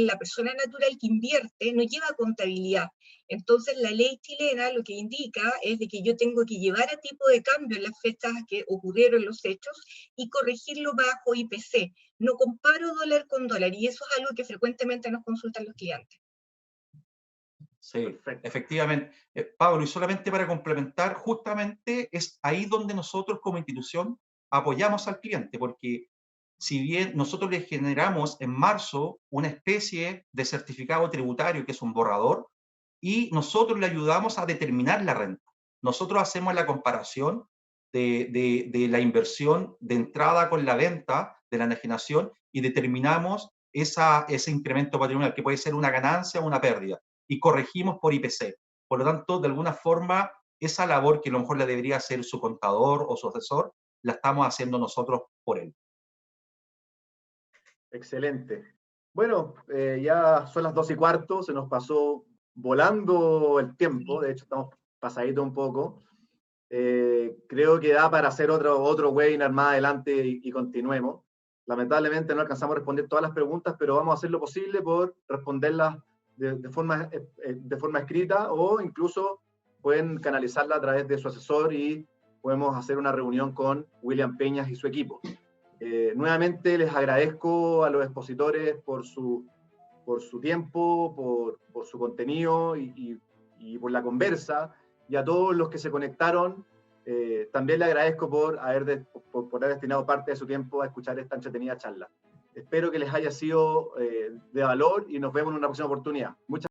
la persona natural que invierte no lleva contabilidad. Entonces la ley chilena lo que indica es de que yo tengo que llevar a tipo de cambio en las fechas que ocurrieron los hechos y corregirlo bajo IPC. No comparo dólar con dólar y eso es algo que frecuentemente nos consultan los clientes. Sí, Perfecto. efectivamente. Pablo, y solamente para complementar, justamente es ahí donde nosotros como institución apoyamos al cliente, porque si bien nosotros le generamos en marzo una especie de certificado tributario que es un borrador, y nosotros le ayudamos a determinar la renta. Nosotros hacemos la comparación de la inversión de entrada con la venta de la enajenación y determinamos ese incremento patrimonial, que puede ser una ganancia o una pérdida, y corregimos por IPC. Por lo tanto, de alguna forma, esa labor que a lo mejor la debería hacer su contador o su asesor, la estamos haciendo nosotros por él. Excelente. Bueno, ya son las 2:15, se nos pasó volando el tiempo, de hecho estamos pasaditos un poco. Creo que da para hacer otro webinar más adelante y continuemos. Lamentablemente no alcanzamos a responder todas las preguntas, pero vamos a hacer lo posible por responderlas de forma escrita, o incluso pueden canalizarla a través de su asesor y podemos hacer una reunión con William Peñas y su equipo. Nuevamente les agradezco a los expositores por su tiempo, por su contenido y por la conversa, y a todos los que se conectaron, también le agradezco por haber destinado parte de su tiempo a escuchar esta entretenida charla. Espero que les haya sido de valor y nos vemos en una próxima oportunidad. Muchas